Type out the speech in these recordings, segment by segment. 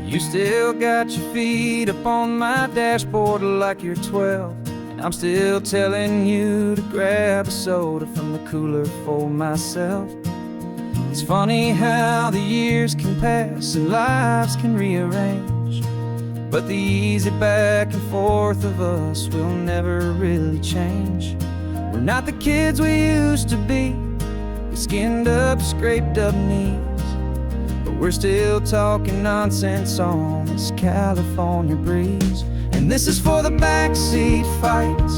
You still got your feet up on my dashboard like you're 12, and I'm still telling you to grab a soda from the cooler for myself. It's funny how the years can pass and lives can rearrange, but the easy back and forth of us will never really change. We're not the kids we used to be, with skinned up, scraped up knees, but we're still talking nonsense on this California breeze. And this is for the backseat fights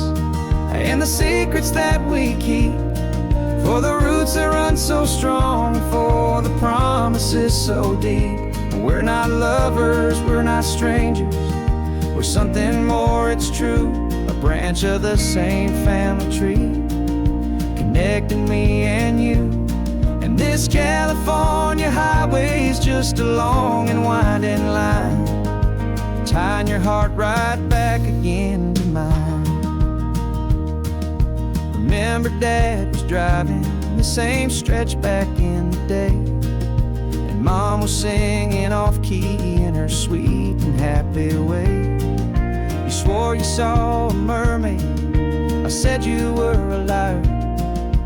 and the secrets that we keep, for the roots that run so strong, for the promises so deep. We're not lovers, we're not strangers, we're something more, it's true. A branch of the same family tree, connecting me and you. And this California highway is just a long and winding line, tying your heart right back again to mine. Remember Dad was driving the same stretch back in the day, and Mom was singing off-key in her sweet and happy way. You swore you saw a mermaid, I said you were a liar,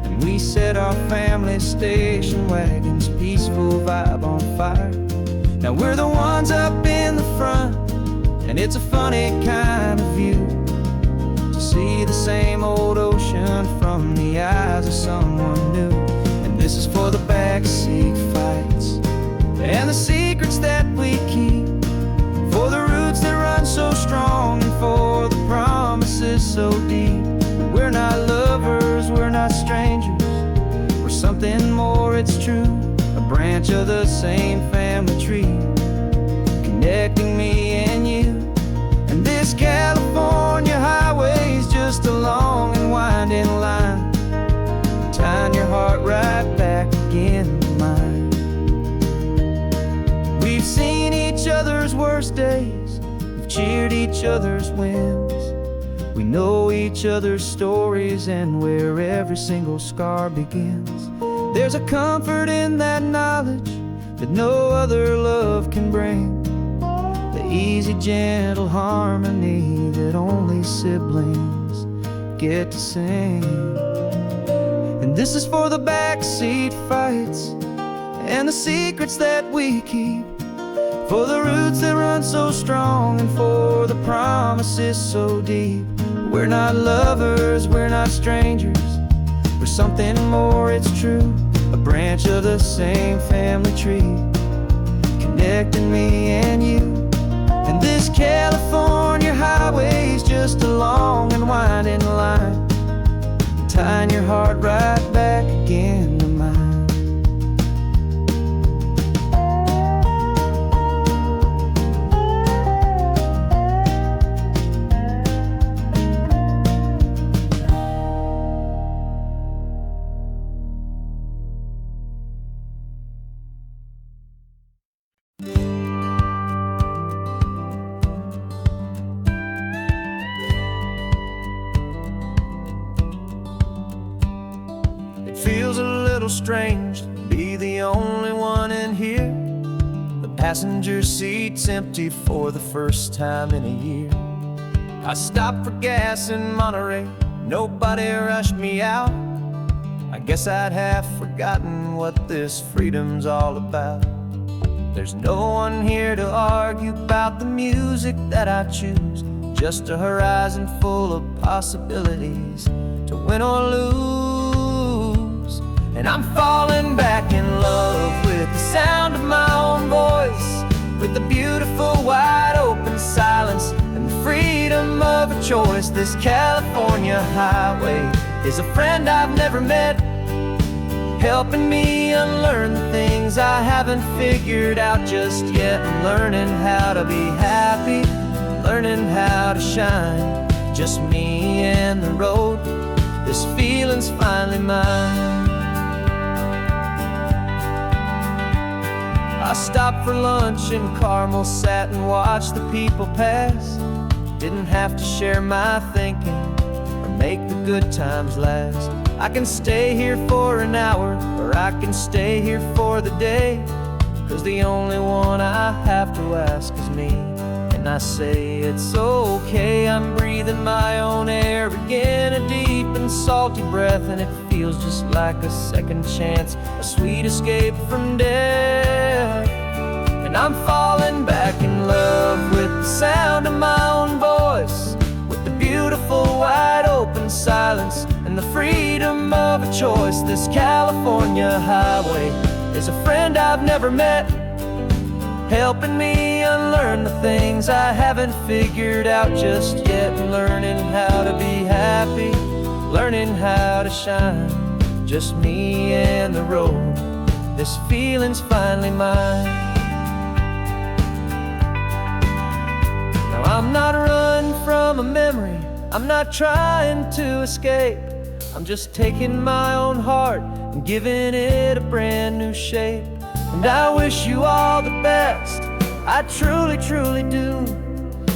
and we set our family station wagon's peaceful vibe on fire. Now we're the ones up in the front, and it's a funny kind of view to see the same old ocean from the eyes of someone new. And this is for the backseat fights and the secrets that we keep, for the roots that run so strong and for the promises so deep. We're not lovers, we're not strangers, we're something more, it's true. A branch of the same family tree, connecting me and you. And this California highway is just a long and winding line, tying your heart right back again to mine. We've seen each other's worst days, we've cheered each other's wins, we know each other's stories and where every single scar begins. There's a comfort in that knowledge that no other love can bring, the easy, gentle harmony that only siblings get to sing. And this is for the backseat fights and the secrets that we keep, for the roots that run so strong and for the promises so deep. We're not lovers, we're not strangers, we're something more, it's true. A branch of the same family tree, connecting me and you. And this California highway is just a long and winding line, tying your heart right back again to mine. Feels a little strange to be the only one in here. The passenger seat's empty for the first time in a year. I stopped for gas in Monterey, nobody rushed me out. I guess I'd have forgotten what this freedom's all about. There's no one here to argue about the music that I choose, just a horizon full of possibilities to win or lose. And I'm falling back in love with the sound of my own voice, with the beautiful wide open silence and the freedom of a choice. This California highway is a friend I've never met, helping me unlearn the things I haven't figured out just yet. I'm learning how to be happy, learning how to shine, just me and the road. This feeling's finally mine. I stopped for lunch in Carmel, sat and watched the people pass. Didn't have to share my thinking or make the good times last. I can stay here for an hour, or I can stay here for the day. 'cause the only one I have to ask is me. And I say it's okay, I'm breathing my own air again, a deep and salty breath, and it feels just like a second chance, a sweet escape from death. And I'm falling back in love with the sound of my own voice, with the beautiful wide open silence and the freedom of a choice. This California highway is a friend I've never met, helping me unlearn the things I haven't figured out just yet, learning how to be happy, learning how to shine, just me and the road. This feeling's finally mine. Now I'm not running from a memory, I'm not trying to escape, I'm just taking my own heart and giving it a brand new shape. And I wish you all the best, I truly, truly do.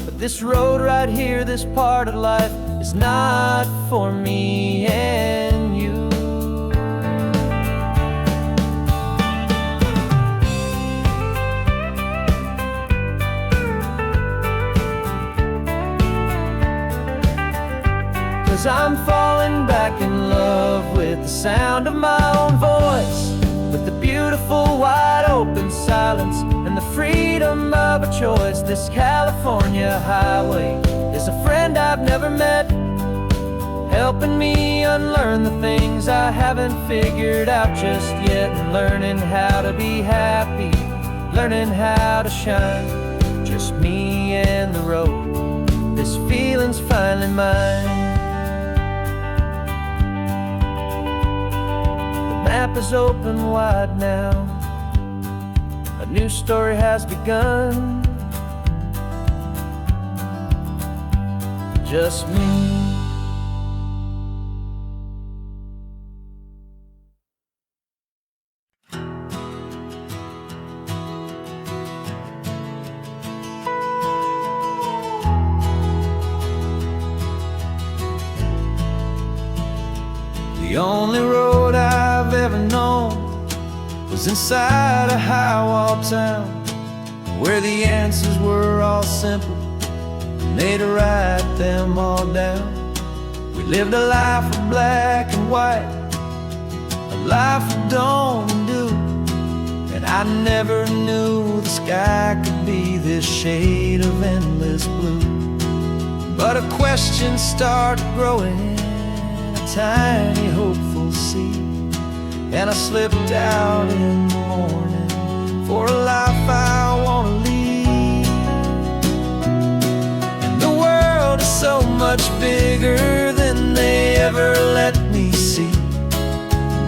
But this road right here, this part of life, is not for me and you. 'Cause I'm falling back in love with the sound of my own voice, with the beautiful wide open silence and the freedom of a choice. This California highway is a friend I've never met, helping me unlearn the things I haven't figured out just yet, and learning how to be happy, learning how to shine, just me and the road. This feeling's finally mine. The map is open wide now, a new story has begun, just me. The only road I've ever known was inside a high-wall town, where the answers were all simple and they'd write them all down. We lived a life of black and white, a life of dawn and dew, and I never knew the sky could be this shade of endless blue. But a question started growing, tiny hopeful seed, and I slipped out in the morning for a life I want to lead. And the world is so much bigger than they ever let me see,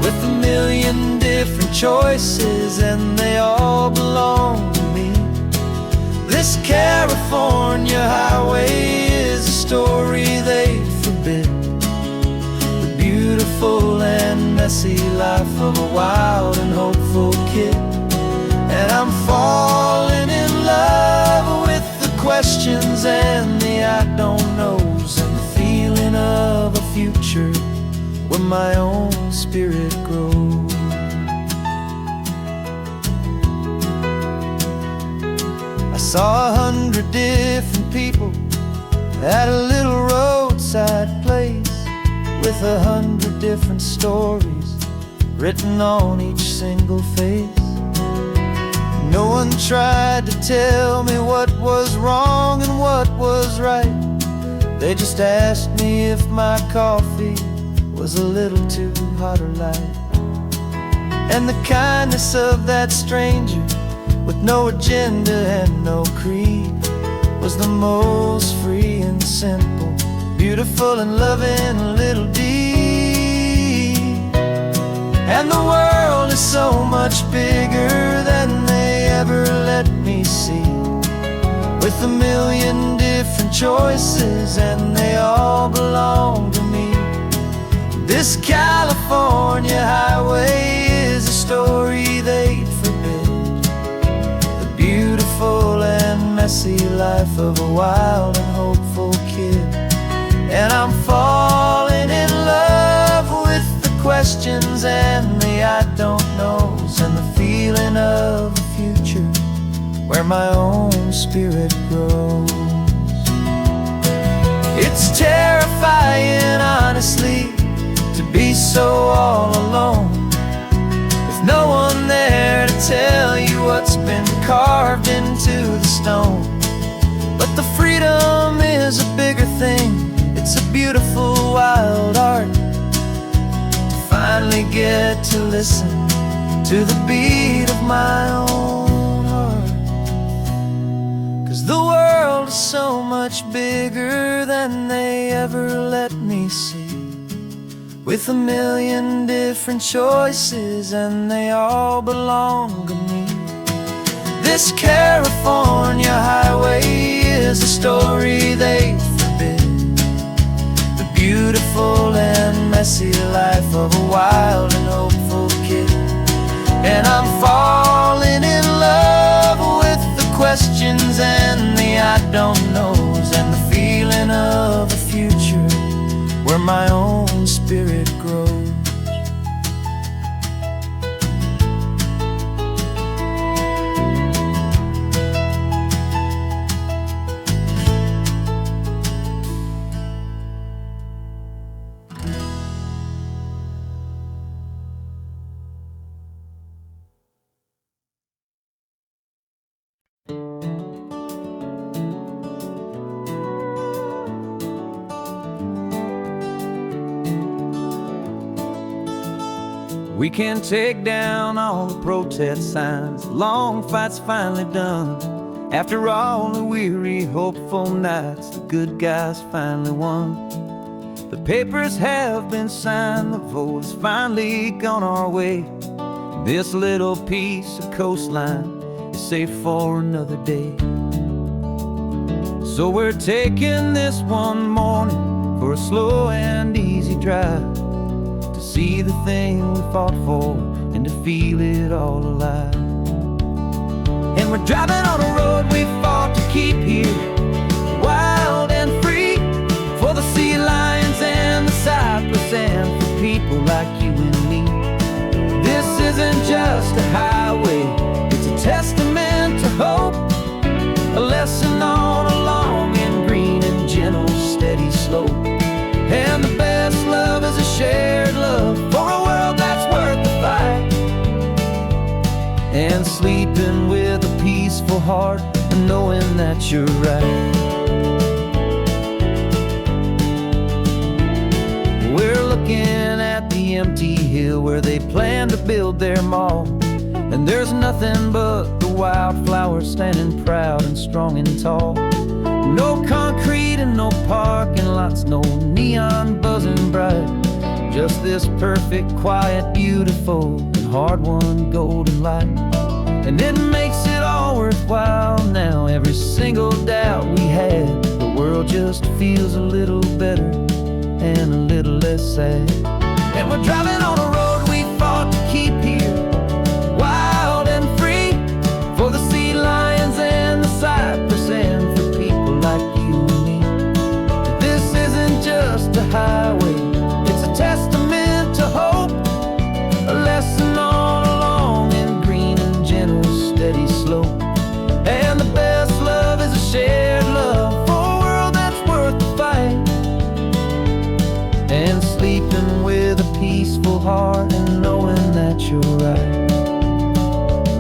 with a million different choices and they all belong to me. This California highway is a story they forbid, beautiful and messy life of a wild and hopeful kid. And I'm falling in love with the questions and the I don't knows, and the feeling of a future where my own spirit grows. I saw 100 different people at a little roadside place, with 100 different stories written on each single face. No one tried to tell me what was wrong and what was right. They just asked me if my coffee was a little too hot or light. And the kindness of that stranger, with no agenda and no creed, was the most free and simple, beautiful and loving little deed. And the world is so much bigger than they ever let me see, with a million different choices and they all belong to me. This California highway is a story they'd forbid, the beautiful and messy life of a wild and hopeful kid. And I'm falling in love with the questions and the I don't knows, and the feeling of the future my own spirit grows. It's terrifying, honestly, to be so all alone, with no one there to tell you what's been carved into the stone. But the freedom is a bigger thing. It's a beautiful wild art to finally get to listen to the beat of my own heart. 'Cause the world is so much bigger than they ever let me see, with a million different choices and they all belong to me. This California highway is a story they forbid, the beautiful and messy life of a wild and hopeful kid. And I'm falling in love with the questions and the I don't knows, and the feeling of a future where my own spirit grows. We can take down all the protest signs, the long fight's finally done. After all the weary, hopeful nights, the good guys finally won. The papers have been signed, the vote has finally gone our way. This little piece of coastline is safe for another day. So we're taking this one morning for a slow and easy drive, see the thing we fought for and to feel it all alive. And we're driving on a road we fought to keep here, wild and free, for the sea lions and the cypress and for people like you and me. This isn't just a highway, it's a testament to hope, a lesson on a long and green and gentle steady slope. And the best love is a shared love for a world that's worth the fight, and sleeping with a peaceful heart and knowing that you're right. We're looking at the empty hill where they plan to build their mall, and there's nothing but the wildflowers standing proud and strong and tall. No concrete and no parking lots, no neon buzzing bright, just this perfect, quiet, beautiful, and hard-won golden light. And it makes it all worthwhile now, every single doubt we had. The world just feels a little better and a little less sad. And we're driving on a road we fought to keep here, wild and free, for the sea lions and the cypress and for people like you and me. This isn't just a highway, it's a testament to hope, a lesson on a long and green and gentle steady slope. And the best love is a shared love for a world that's worth the fight, and sleeping with a peaceful heart and knowing that you're right.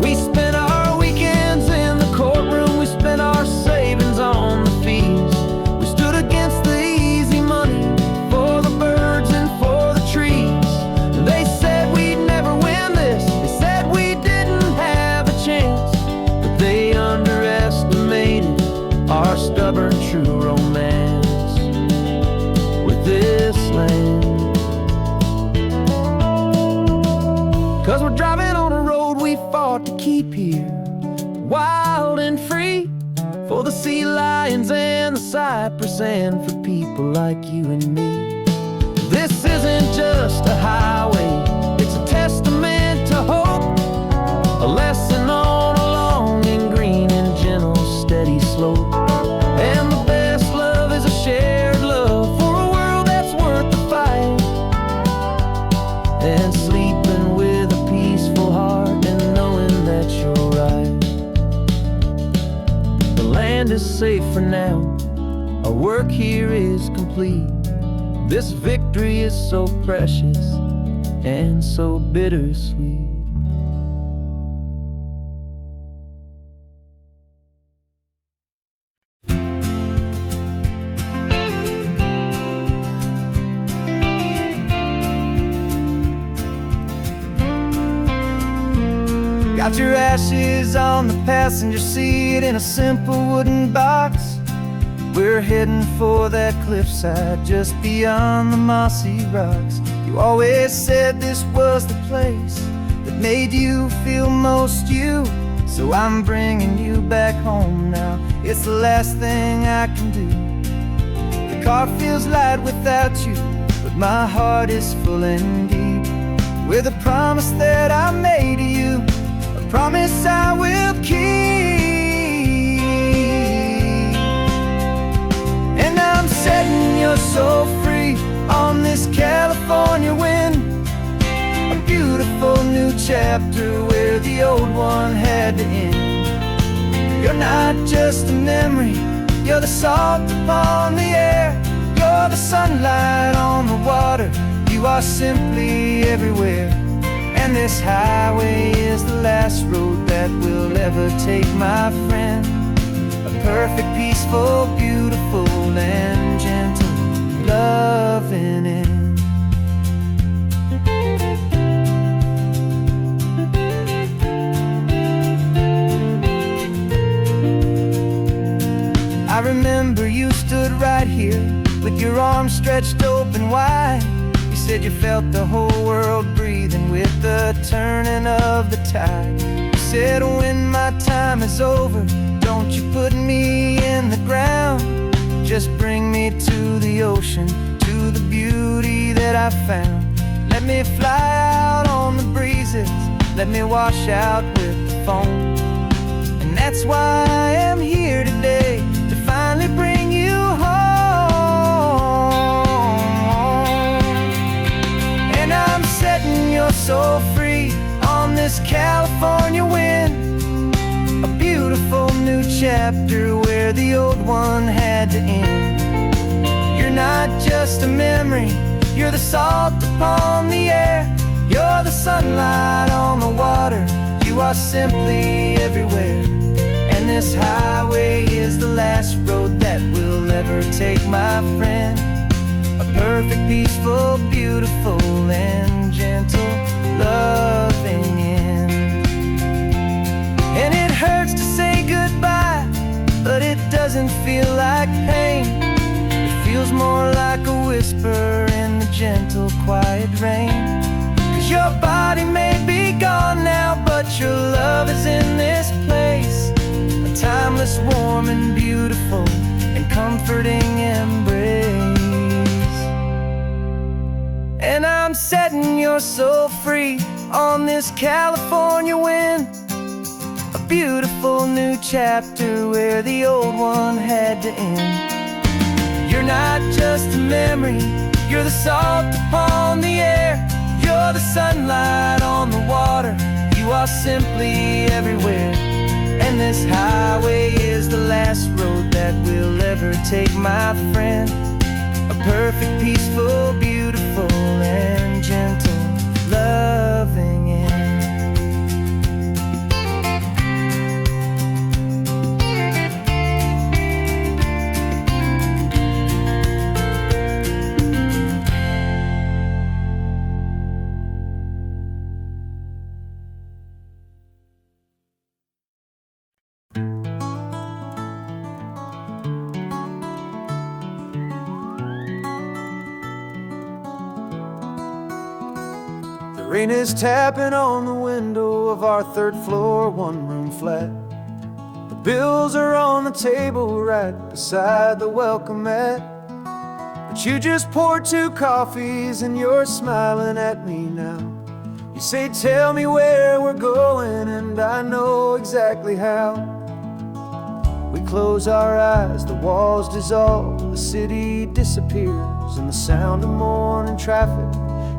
We spent our weekends in the courtroom, we spent our savings on the fees. We stood against the easy money for the birds and for the trees. And they said we'd never win this, they said we didn't have a chance, but they underestimated our stubborn true romance with this land. 'Cause we're driving on a road we fought to keep here, wild and free, for the sea lions and the cypress and for people like you and me. This isn't just a highway, it's a testament to hope, a lesson on a long and green and gentle steady slope. And the best love is a shared love for a world that's worth the fight, and sleeping with a peaceful heart and knowing that you're right. safe for now. Our work here is complete. This victory is so precious and so bittersweet. Got your ashes on the passenger seat in a simple wooden box. We're heading for that cliffside just beyond the mossy rocks. You always said this was the place that made you feel most you. So I'm bringing you back home now. It's the last thing I can do. The car feels light without you, but my heart is full and deep with a promise that I made to you, a promise I will keep. And I'm setting your soul free on this California wind, a beautiful new chapter where the old one had to end. You're not just a memory, you're the salt upon the air, you're the sunlight on the water, you are simply everywhere. And this highway is the last road that we'll ever take, my friend. A perfect, peaceful, beautiful, and gentle, loving end. I remember you stood right here with your arms stretched open wide. You said you felt the whole world breathing with the turning of the tide. You said when my time is over, don't you put me in the ground, just bring me to the ocean, to the beauty that I found. Let me fly out on the breezes, let me wash out with the foam. And that's why I am here today, to finally bring you home. And I'm setting your soul free on this California wind, a beautiful new chapter where the old one had to end. You're not just a memory, you're the salt upon the air, you're the sunlight on the water, you are simply everywhere. And this highway is the last road that we'll ever take, my friend. A perfect, peaceful, beautiful, and gentle, loving end. And it hurts to say goodbye, but it doesn't feel like pain. It feels more like a whisper in the gentle, quiet rain. 'Cause your body may be gone now, but your love is in this place, a timeless, warm, and beautiful, and comforting embrace. And I'm setting your soul free on this California wind, a beautiful new chapter where the old one had to end. You're not just a memory, you're the salt upon the air, you're the sunlight on the water, you are simply everywhere. And this highway is the last road that we'll ever take, my friend. A perfect, peaceful, beautiful, and gentle, loving end. Rain is tapping on the window of our third floor, one-room flat. The bills are on the table right beside the welcome mat. But you just poured 2 coffees and you're smiling at me now. You say, tell me where we're going, and I know exactly how. We close our eyes, the walls dissolve, the city disappears, and the sound of morning traffic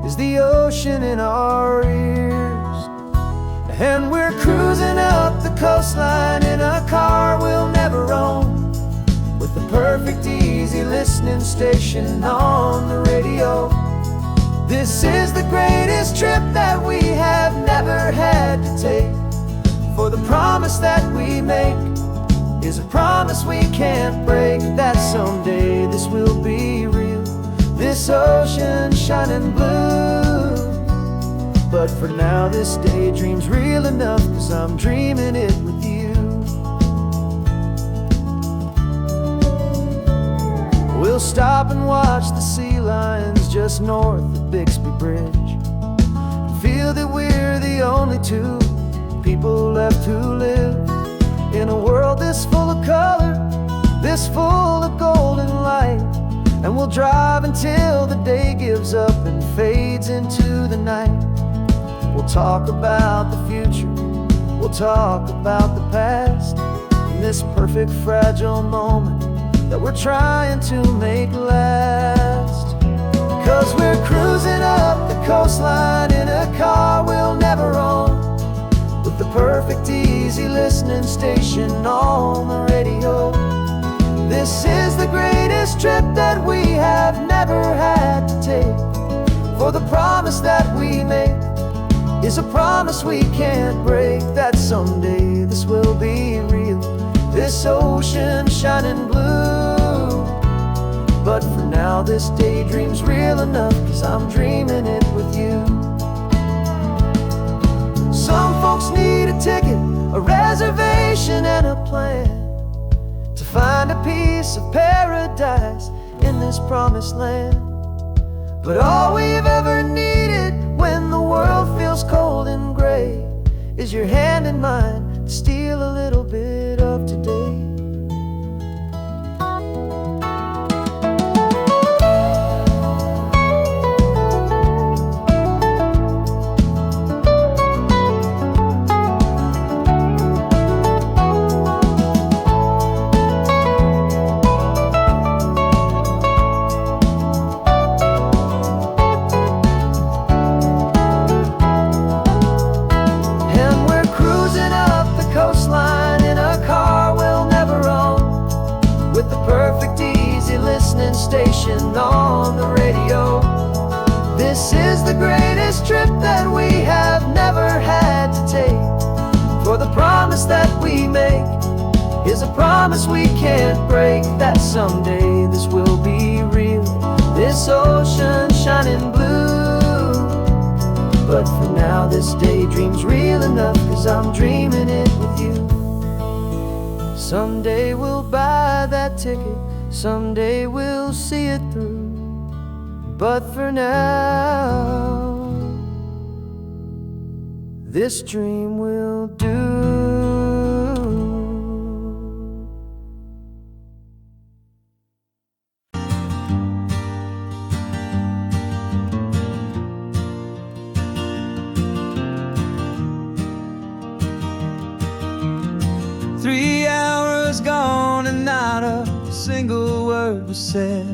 is the ocean in our ears. And we're cruising up the coastline in a car we'll never own, perfect, easy listening station on the radio. This is the greatest trip that we have never had to take. For the promise that we make is a promise we can't break, that someday this will be real, this ocean shining blue. But for now this daydream's real enough, 'cause I'm dreaming it with you. We'll stop and watch the sea lions just north of Bixby Bridge. Feel that we're the only two people left who live in a world this full of color, this full of golden light. And we'll drive until the day gives up and fades into the night. We'll talk about the future, we'll talk about the past, in this perfect fragile moment that we're trying to make last. 'Cause we're cruising up the coastline in a car we'll never own, with the perfect easy listening station on the radio. This is the greatest trip that we have never had to take. For the promise that we make is a promise we can't break, that someday this will be real, this ocean shining blue. But for now this daydream's real enough, 'cause I'm dreaming it with you. Some folks need a ticket, a reservation and a plan to find a piece of paradise in this promised land. But all we've ever needed when the world feels cold and gray is your hand in mine to steal a little bit of today. 'For the promise that we make is a promise we can't break, that someday this will be real, this ocean shining blue. But for now this daydream's real enough, 'cause I'm dreaming it with you. Someday we'll buy that ticket, someday we'll see it through. But for now, this dream will do. 3 hours gone and not a single word was said.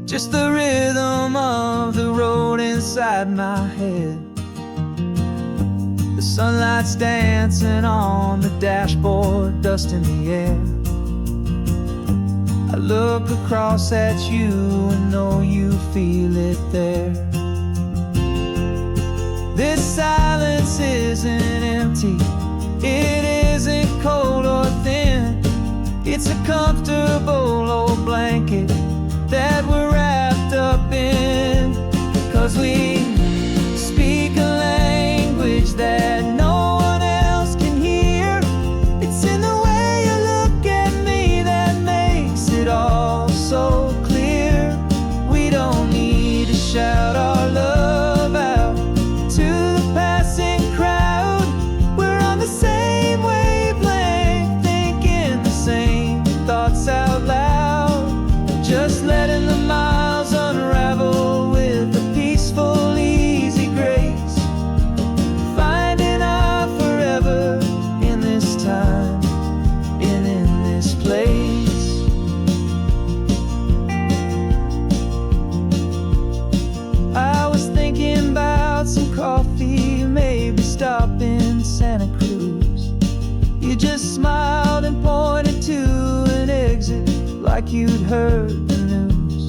Just the rhythm of the road inside my head. The sunlight's dancing on the dashboard, dust in the air. I look across at you and know you feel it there. This silence isn't empty, it isn't cold or thin. It's a comfortable old blanket that we're wrapped up in. 'Cause we speak a language that no one else can hear. It's in the way you look at me that makes it all so clear. We don't need to shout our love out to the passing crowd. We're on the same wavelength, thinking the same thoughts out loud. Just letting the miles unravel with a peaceful, easy grace. Finding our forever in this time and in this place. I was thinking about some coffee, maybe stop in Santa Cruz. You just smiled and pointed to like you'd heard the news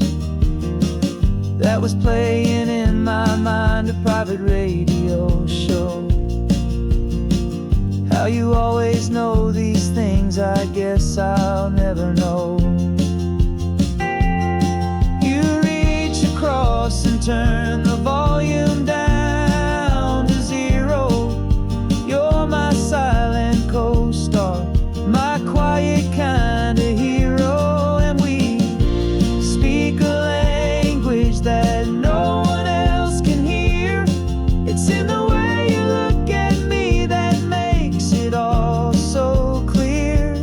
that was playing in my mind, a private radio show. How you always know these things, I guess I'll never know. You reach across and turn the volume down to 0. You're my silent co-star, my quiet kind of hero. And we speak a language that no one else can hear. It's in the way you look at me that makes it all so clear.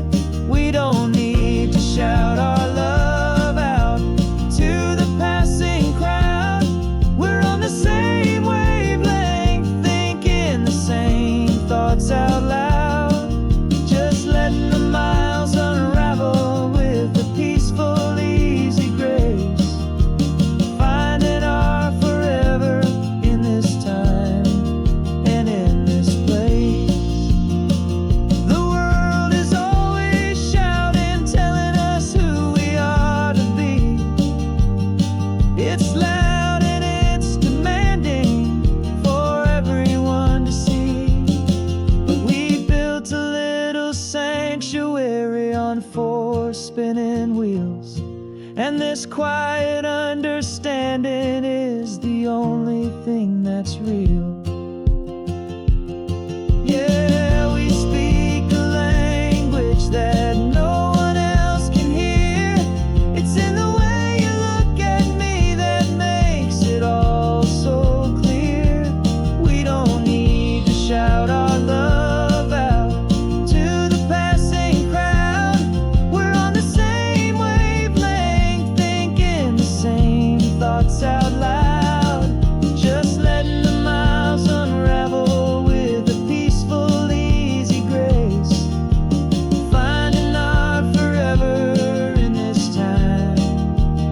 We don't need to shout our love out to the passing crowd. We're on the same wavelength, thinking the same thoughts out loud. Just letting the miles unravel with a peaceful, easy grace. Finding our forever in this time and in this place. The world is always shouting, telling us who we are to be. It's loud and it's demanding for everyone to see. But we built a little sanctuary on 4 spinning wheels, and this quiet understanding is the only thing that's real. Yeah, we speak a language that no one else can hear. It's in the way you look at me that makes it all so clear. We don't need to shout our love out to the passing crowd. We're on the same wavelength, thinking the same thoughts out loud. Just letting the miles unravel with a peaceful, easy grace. Finding our forever in this time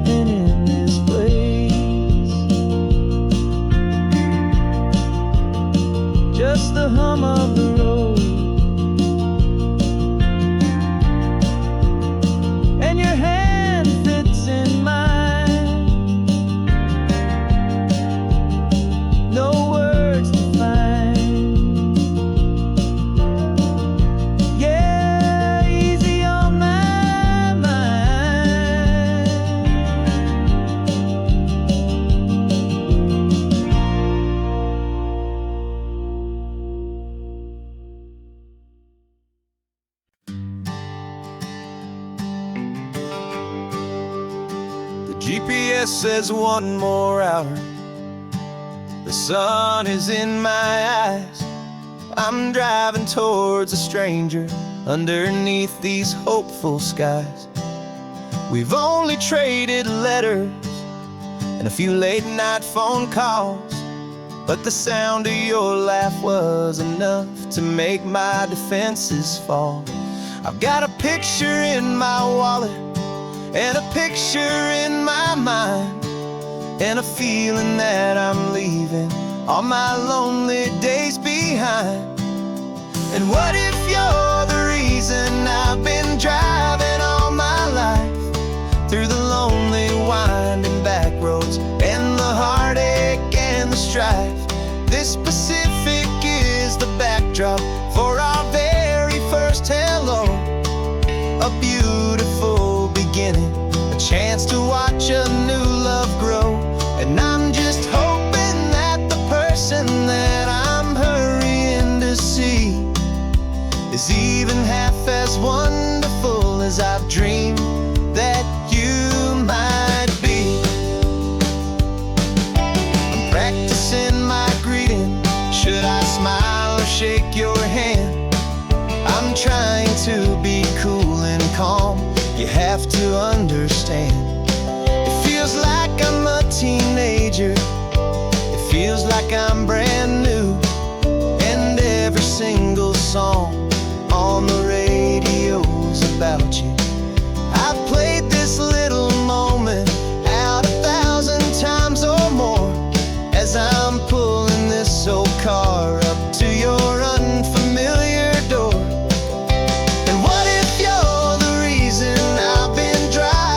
and in this place. Just the hum of the road and your hand fits in mine. No words to find. Yeah, easy on my mind. The GPS says 1 more hour. The sun is in my eyes. I'm driving towards a stranger underneath these hopeful skies. We've only traded letters and a few late night phone calls, but the sound of your laugh was enough to make my defenses fall. I've got a picture in my wallet and a picture in my mind, and a feeling that I'm leaving all my lonely days behind. And what if you're the reason I've been driving all my life, through the lonely winding back roads and the heartache and the strife? This Pacific is the backdrop for our very first hello. A beautiful beginning, a chance to watch a new love grow. And I'm just hoping that the person that I'm hurrying to see is even half as wonderful as I've dreamed that you might be. I'm practicing my greeting. Should I smile or shake your hand? I'm trying to be cool and calm. You have to understand. It feels like I'm a teenager. It feels like I'm brand new. And every single song on the radio's about you. I've played this little moment out 1,000 times or more, as I'm pulling this old car up to your unfamiliar door. And what if you're the reason I've been driving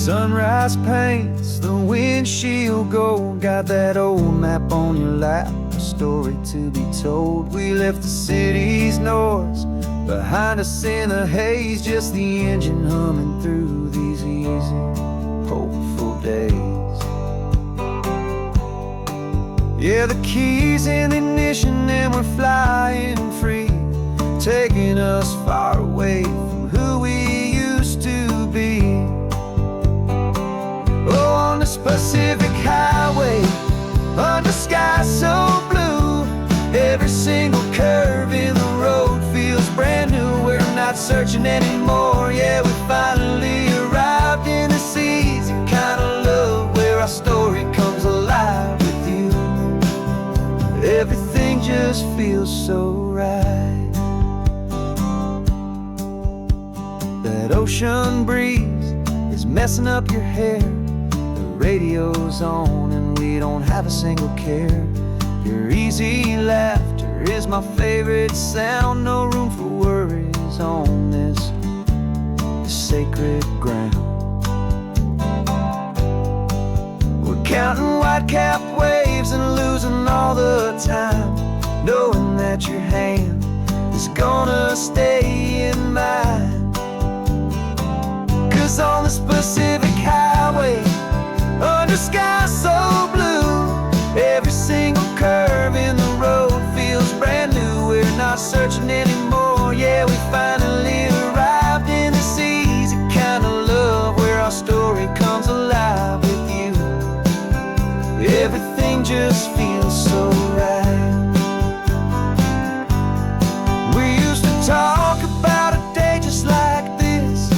Sunrise paints the windshield gold. Got that old map on your lap, a story to be told. We left the city's noise behind us in the haze, just the engine humming through these easy, hopeful days. Yeah, the keys in the ignition and we're flying free, taking us far away from who we used to be. Oh, on this Pacific highway, under skies so blue, every single curve in the road feels brand new. We're not searching anymore, yeah, we finally arrived in this easy kind of love, where our story comes alive with you. Everything just feels so right. That ocean breeze is messing up your hair, radio's on and we don't have a single care. Your easy laughter is my favorite sound. No room for worries on this sacred ground. We're counting white-capped waves and losing all the time, knowing that your hand is gonna stay in mine. 'Cause on this Pacific highway, under skies so blue, every single curve in the road feels brand new. We're not searching anymore, yeah, we finally arrived in this easy kind of love, where our story comes alive with you. Everything just feels so right. We used to talk about a day just like this,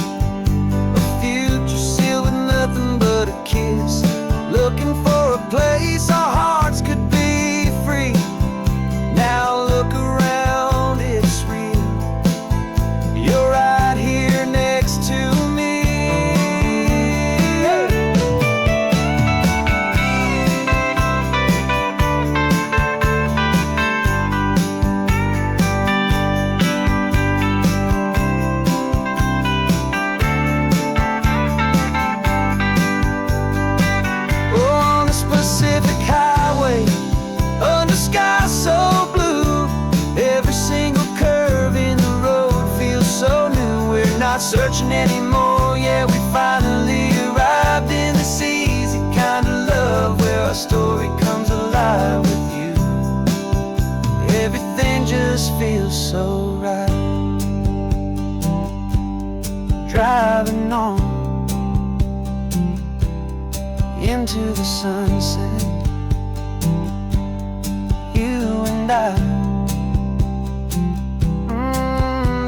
a future sealed with nothing but a kiss, looking for a place our hearts could be free. Now look around, it's real. You're right here next to me. Pacific highway, under skies so blue, every single curve in the road feels so new. We're not searching anymore, yeah, we finally arrived in this easy kind of love, where our story comes alive with you. Everything just feels so right. Driving on into the sunset, you and I,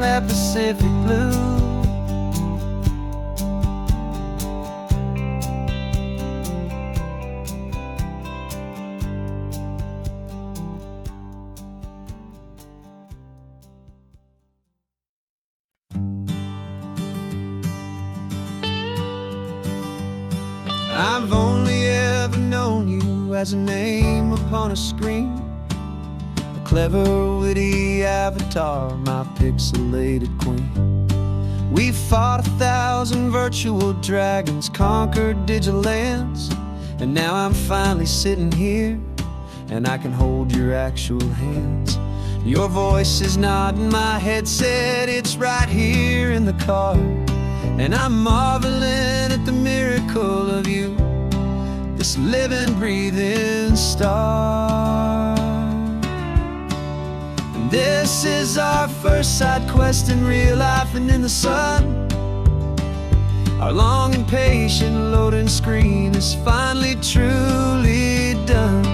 that Pacific blue. I've only ever known you as a name upon a screen, a clever, witty avatar, my pixelated queen. We fought 1,000 virtual dragons, conquered digital lands, and now I'm finally sitting here, and I can hold your actual hands. Your voice is not in my headset, it's right here in the car, and I'm marveling at the miracle of you, this living, breathing star. And this is our first side quest in real life and in the sun. Our long and patient loading screen is finally truly done.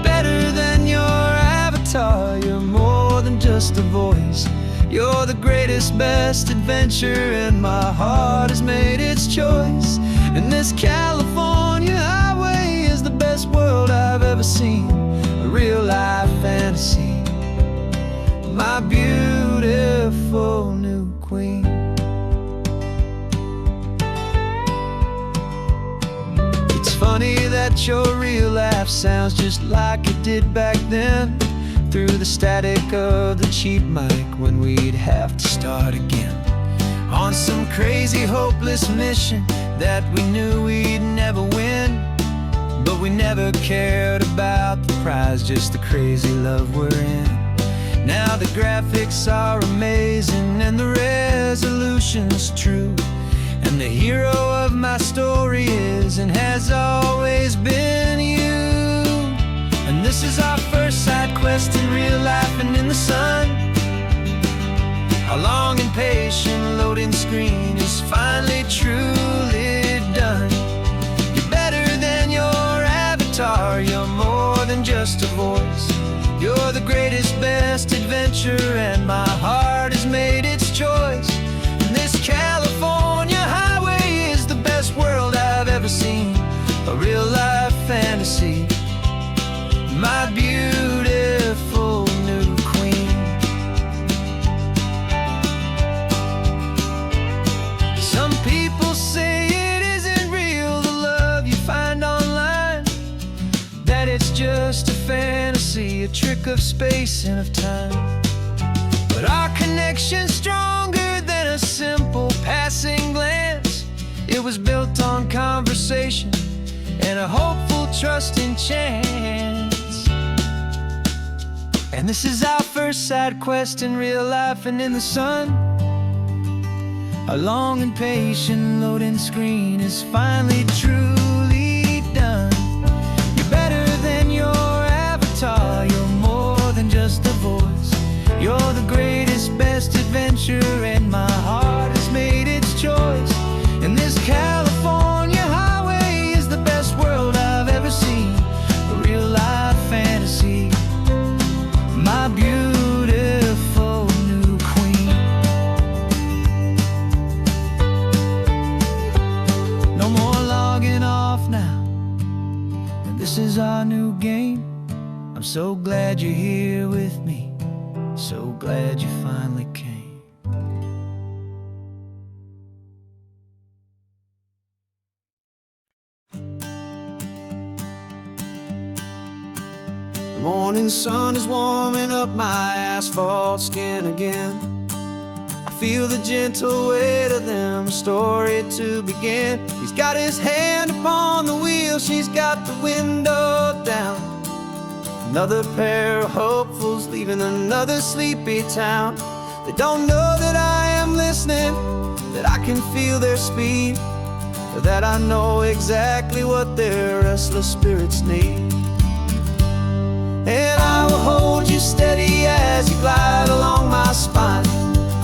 Better than your avatar, you're more than just a voice. You're the greatest, best adventure, and my heart has made its choice. And this California highway is the best world I've ever seen, a real life fantasy, my beautiful new queen. It's funny that your real laugh sounds just like it did back then, through the static of the cheap mic when we'd have to start again. on some crazy, hopeless mission that we knew we'd never win. But we never cared about the prize, just the crazy love we're in. Now the graphics are amazing and the resolution's true, and the hero of my story is and has always been you. And this is our first side quest in real life and in the sun. Our long and patient loading screen is finally truly done. You're better than your avatar, you're more than just a voice. You're the greatest, best adventure, and my heart has made its choice. And this California highway is the best world I've ever seen, a real life fantasy, my beautiful new queen. Some people say it isn't real, the love you find online, that it's just a fantasy, a trick of space and of time. But our connection's stronger than a simple passing glance. It was built on conversation and a hopeful, trusting chance. And this is our first side quest in real life and in the sun. Our long and patient loading screen is finally truly done. You're better than your avatar, you're more than just a voice. You're the greatest, best adventure, and my heart has made its choice. And this California highway is the best world I've ever seen, a real life fantasy, my beautiful new queen. No more logging off now, and this is our new game. I'm so glad you're here with me, so glad you finally came. The morning sun is warming up my asphalt skin again. I feel the gentle weight of them, a story to begin. He's got his hand upon the wheel, she's got the window down. Another pair of hopefuls leaving another sleepy town. They don't know that I am listening, that I can feel their speed, or that I know exactly what their restless spirits need. And I will hold you steady as you glide along my spine.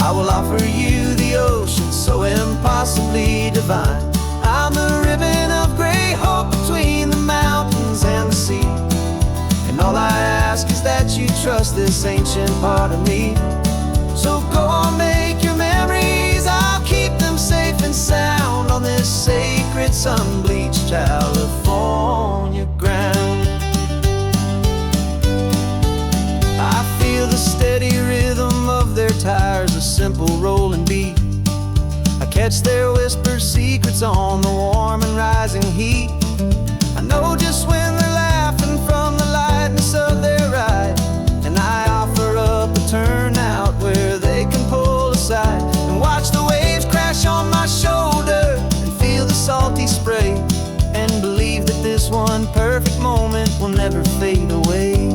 I will offer you the ocean so impossibly divine. I'm the ribbon of gray hope between the mountains and the sea. And all I ask is that you trust this ancient part of me. So go on, make your memories, I'll keep them safe and sound on this sacred sun-bleached California ground. I feel the steady rhythm of their tires, a simple rolling beat. I catch their whispered secrets on the warm and rising heat. I know just when they're laughing from the lightness of their ride, and I offer up a turnout where they can pull aside and watch the waves crash on my shoulder and feel the salty spray, and believe that this one perfect moment will never fade away.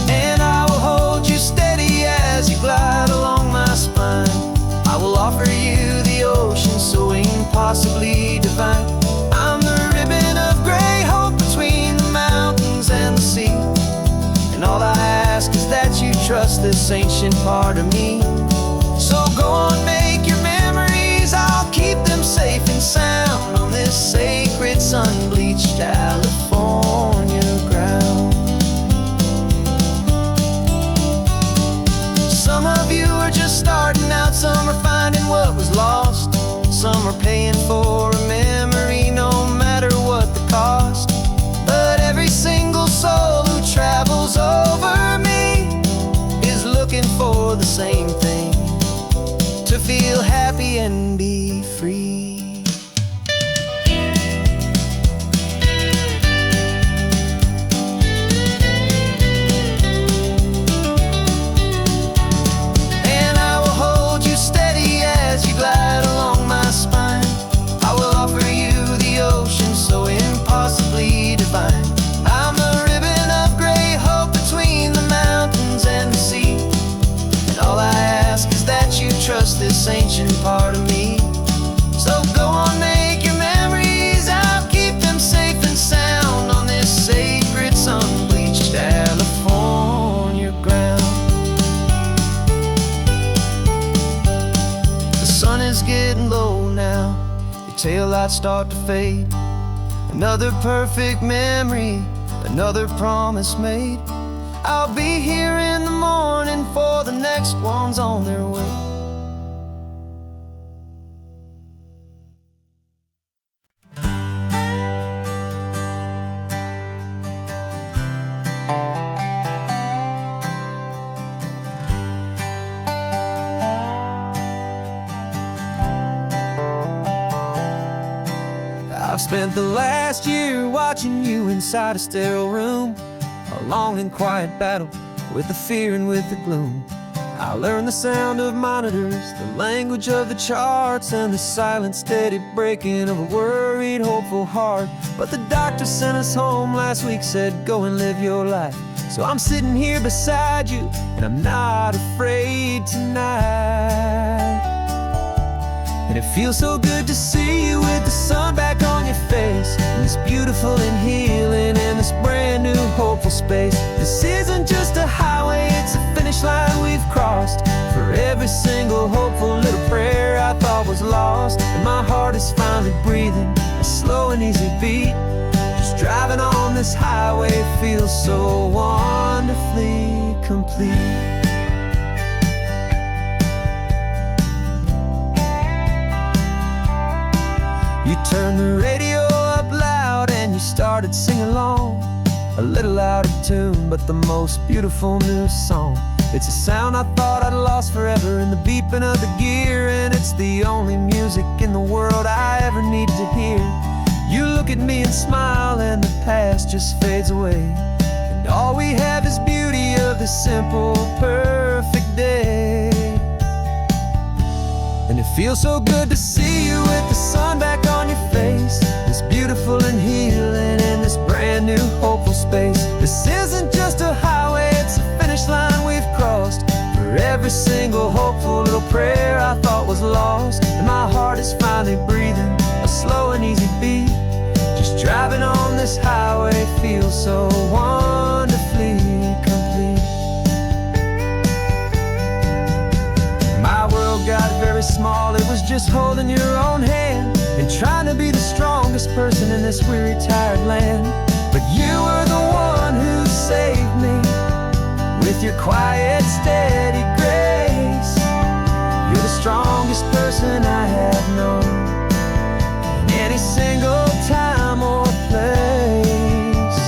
And I will hold you steady as you glide along my spine. I will offer you the ocean so impossibly divine. I'm the ribbon of gray hope between the mountains and the sea. And all I ask is that you trust this ancient part of me. So go on, make your memories, I'll keep them safe and sound on this sacred sun-bleached California ground. Some of you are just starting out, some are finding what was lost, some are paying for a memory no matter what the cost. But every single soul who travels over me is looking for the same thing, to feel happy and be free. And I will hold you steady this ancient part of me. So go on, make your memories, I'll keep them safe and sound on this sacred sun-bleached California ground. The sun is getting low now, your taillights start to fade. Another perfect memory, another promise made. I'll be here in the morning for the next ones on their way. I've spent the last year watching you inside a sterile room, a long and quiet battle with the fear and with the gloom. I learned the sound of monitors, the language of the charts, and the silent steady breaking of a worried, hopeful heart. But the doctor sent us home last week, said go and live your life. So I'm sitting here beside you, and I'm not afraid tonight. And it feels so good to see you with the sun back on your face, and this beautiful and healing in this brand new hopeful space. This isn't just a highway, it's a finish line we've crossed. For every single hopeful little prayer I thought was lost, and my heart is finally breathing a slow and easy beat. Just driving on this highway feels so wonderfully complete. You turned the radio up loud and you started singing along, a little out of tune, but the most beautiful new song. It's a sound I thought I'd lost forever in the beeping of the gear, and it's the only music in the world I ever need to hear. You look at me and smile and the past just fades away, and all we have is beauty of this simple, perfect day. And it feels so good to see you with the sun back on your face, this beautiful and healing in this brand new hopeful space. This isn't just a highway, it's a finish line we've crossed. For every single hopeful little prayer I thought was lost, and my heart is finally breathing a slow and easy beat. Just driving on this highway feels so wonderfully complete. My world got very small, it was just holding your own hand and trying to be the strongest person in this weary, tired land. But you were the one who saved me with your quiet, steady grace. You're the strongest person I have known in any single time or place.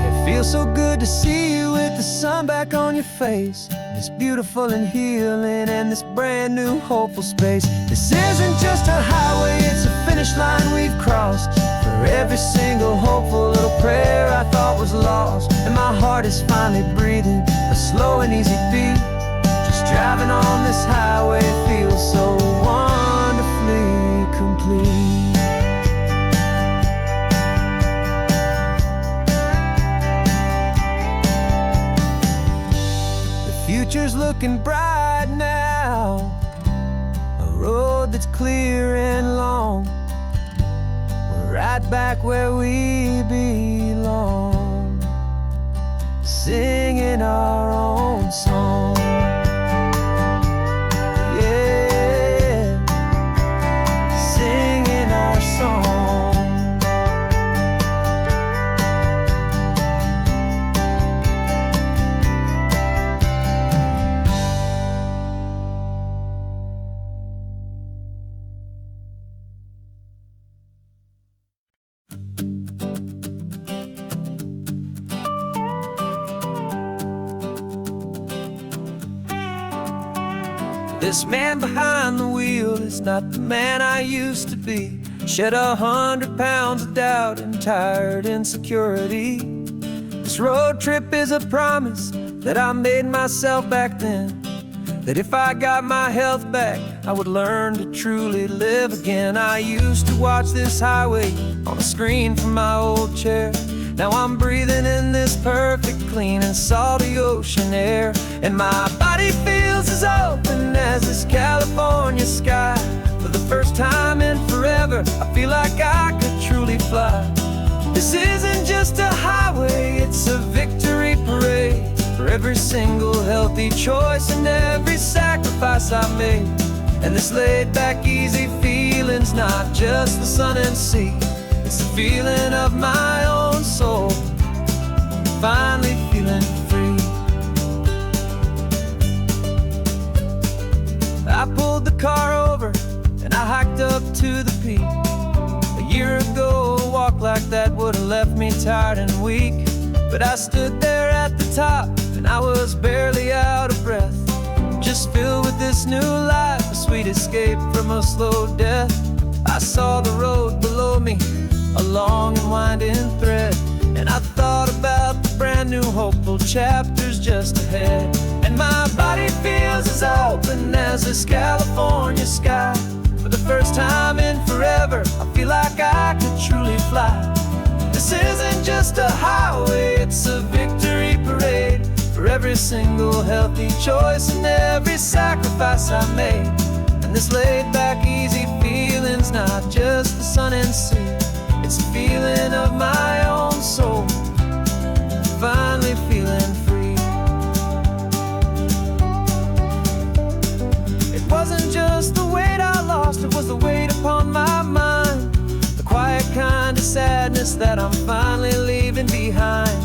It feels so good to see you with the sun back on your face, this beautiful and healing and this brand new hopeful space. This isn't just a highway, it's a finish line we've crossed. For every single hopeful little prayer I thought was lost, and my heart is finally breathing a slow and easy beat. Just driving on this highway feels so wonderfully complete. Future's looking bright now, a road that's clear and long. We're right back where we belong, singing our own song. Yeah, singing our song. This man behind the wheel is not the man I used to be. Shed 100 pounds of doubt and tired insecurity. This road trip is a promise that I made myself back then, that if I got my health back, I would learn to truly live again. I used to watch this highway on a screen from my old chair. Now I'm breathing in this perfect, clean and salty ocean air, and my body feels as open as this California sky. For the first time in forever, I feel like I could truly fly. This isn't just a highway, it's a victory parade. For every single healthy choice and every sacrifice I made. And this laid back easy feeling's not just the sun and sea. It's the feeling of my own soul, finally feeling free. I pulled the car over and I hiked up to the peak. A year ago, a walk like that would've left me tired and weak. But I stood there at the top and I was barely out of breath, just filled with this new life, a sweet escape from a slow death. I saw the road below me, a long and winding thread, and I thought about the brand new hopeful chapters just ahead. And my body feels as open as this California sky. For the first time in forever, I feel like I could truly fly. This isn't just a highway, it's a victory parade. For every single healthy choice and every sacrifice I made. And this laid back easy feeling's not just the sun and sea. It's a feeling of my own soul, finally feeling free. It wasn't just the weight I lost, it was the weight upon my mind. The quiet kind of sadness that I'm finally leaving behind.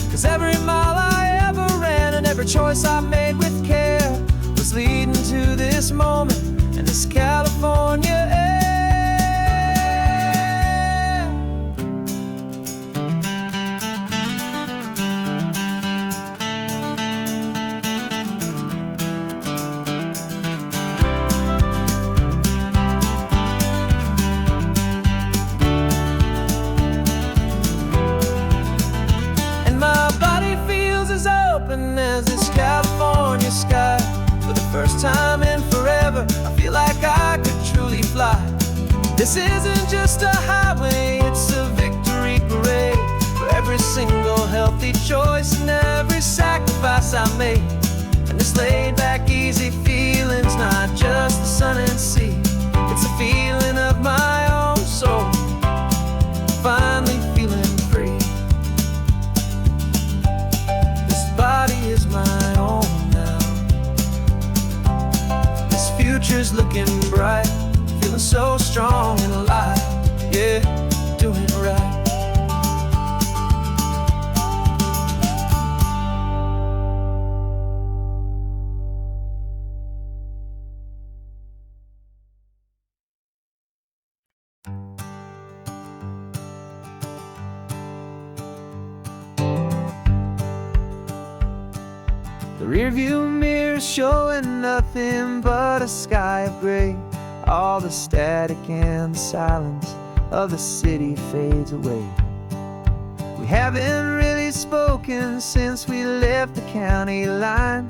'Cause every mile I ever ran and every choice I made with care was leading to this moment and this California air. As this California sky. For the first time in forever, I feel like I could truly fly. This isn't just a highway, it's a victory parade. For every single healthy choice and every sacrifice I made. And this laid back easy feeling's not just the sun and sea. It's a feeling of my own soul, finally feeling free. Body is my own now. This future's looking bright, feeling so strong and alive. Yeah, doing right. The rearview mirror showing nothing but a sky of gray. All the static and the silence of the city fades away. We haven't really spoken since we left the county line.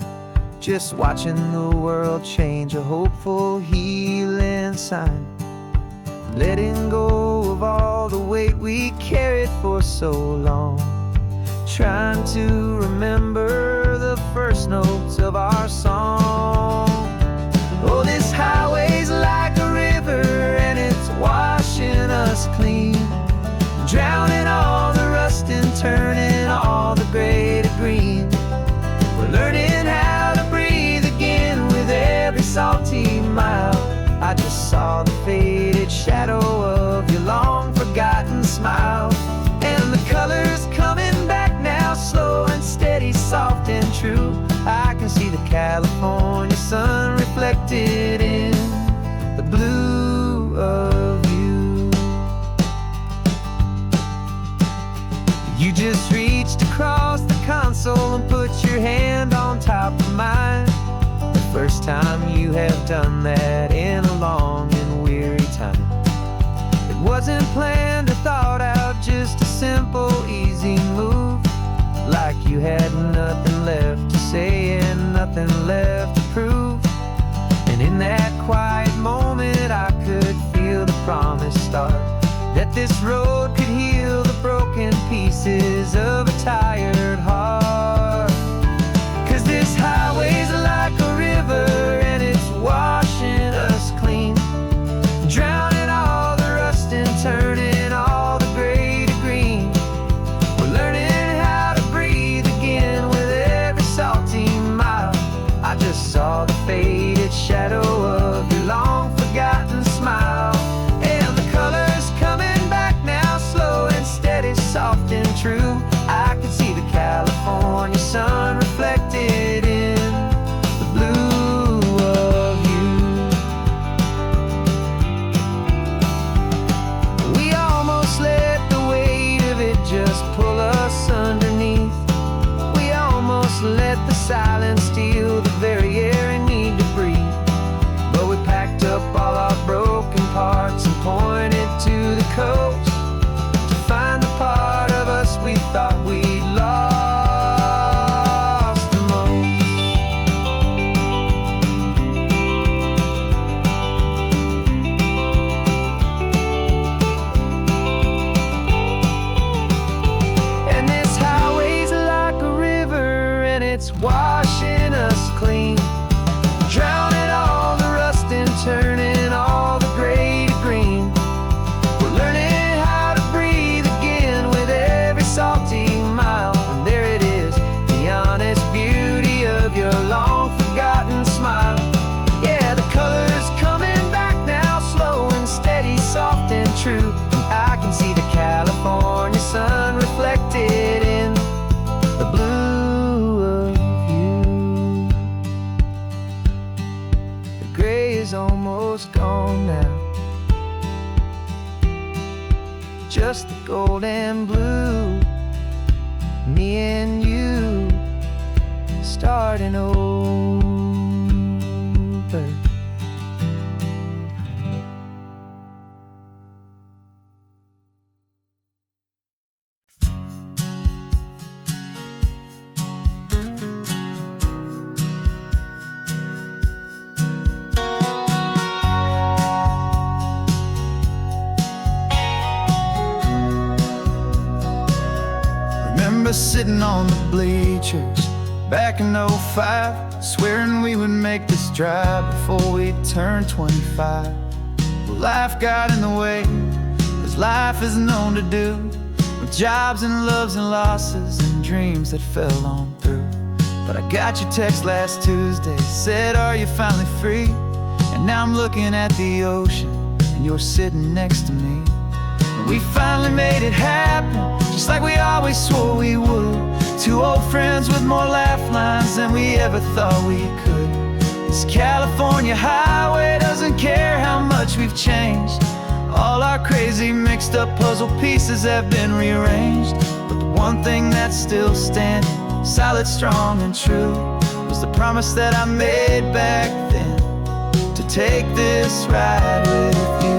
Just watching the world change, a hopeful healing sign. Letting go of all the weight we carried for so long. Trying to remember the first notes of our song. Oh, this highway's like a river and it's washing us clean, drowning all the rust and turning all the gray to green. We're learning how to breathe again with every salty mile. I just saw the faded shadow of your long forgotten smile. And the colors coming back now, slow and steady, soft and true. I can see the California sun reflected in the blue of you. You just reached across the console and put your hand on top of mine. The first time you have done that in a long and weary time. It wasn't planned or thought out, just a simple, easy move. Like you had nothing left to say and nothing left to prove. And in that quiet moment I could feel the promise start, that this road could heal the broken pieces of a tired heart. 'Cause this highway's like a river and it's washing us clean. the silence, steal the very air I need to breathe. But we packed up all our broken parts and pointed to the coast to find the part of us we thought we'd lost the most. And this highway's like a river, and it's washing us clean, drowning all the rust and turning all the gray to green. We're learning how to breathe again with every salty mile. And there it is, the honest beauty of your long forgotten smile. Yeah, the color's coming back now, slow and steady, soft and true. I can see the California sun reflected in the blue of you. The gray is almost gone now, just the gold and blue. Me and you starting over. Remember sitting on the bleachers back in '05, swearing we would make this drive before we turned 25. Well, life got in the way, as life is known to do, with jobs and loves and losses and dreams that fell on through. But I got your text last Tuesday, said, are you finally free? And now I'm looking at the ocean, and you're sitting next to me. And we finally made it happen, just like we always swore we would. Two old friends with more laugh lines than we ever thought we could. This California highway doesn't care how much we've changed. All our crazy mixed up puzzle pieces have been rearranged. But the one thing that's still standing, solid, strong and true, was the promise that I made back then, to take this ride with you.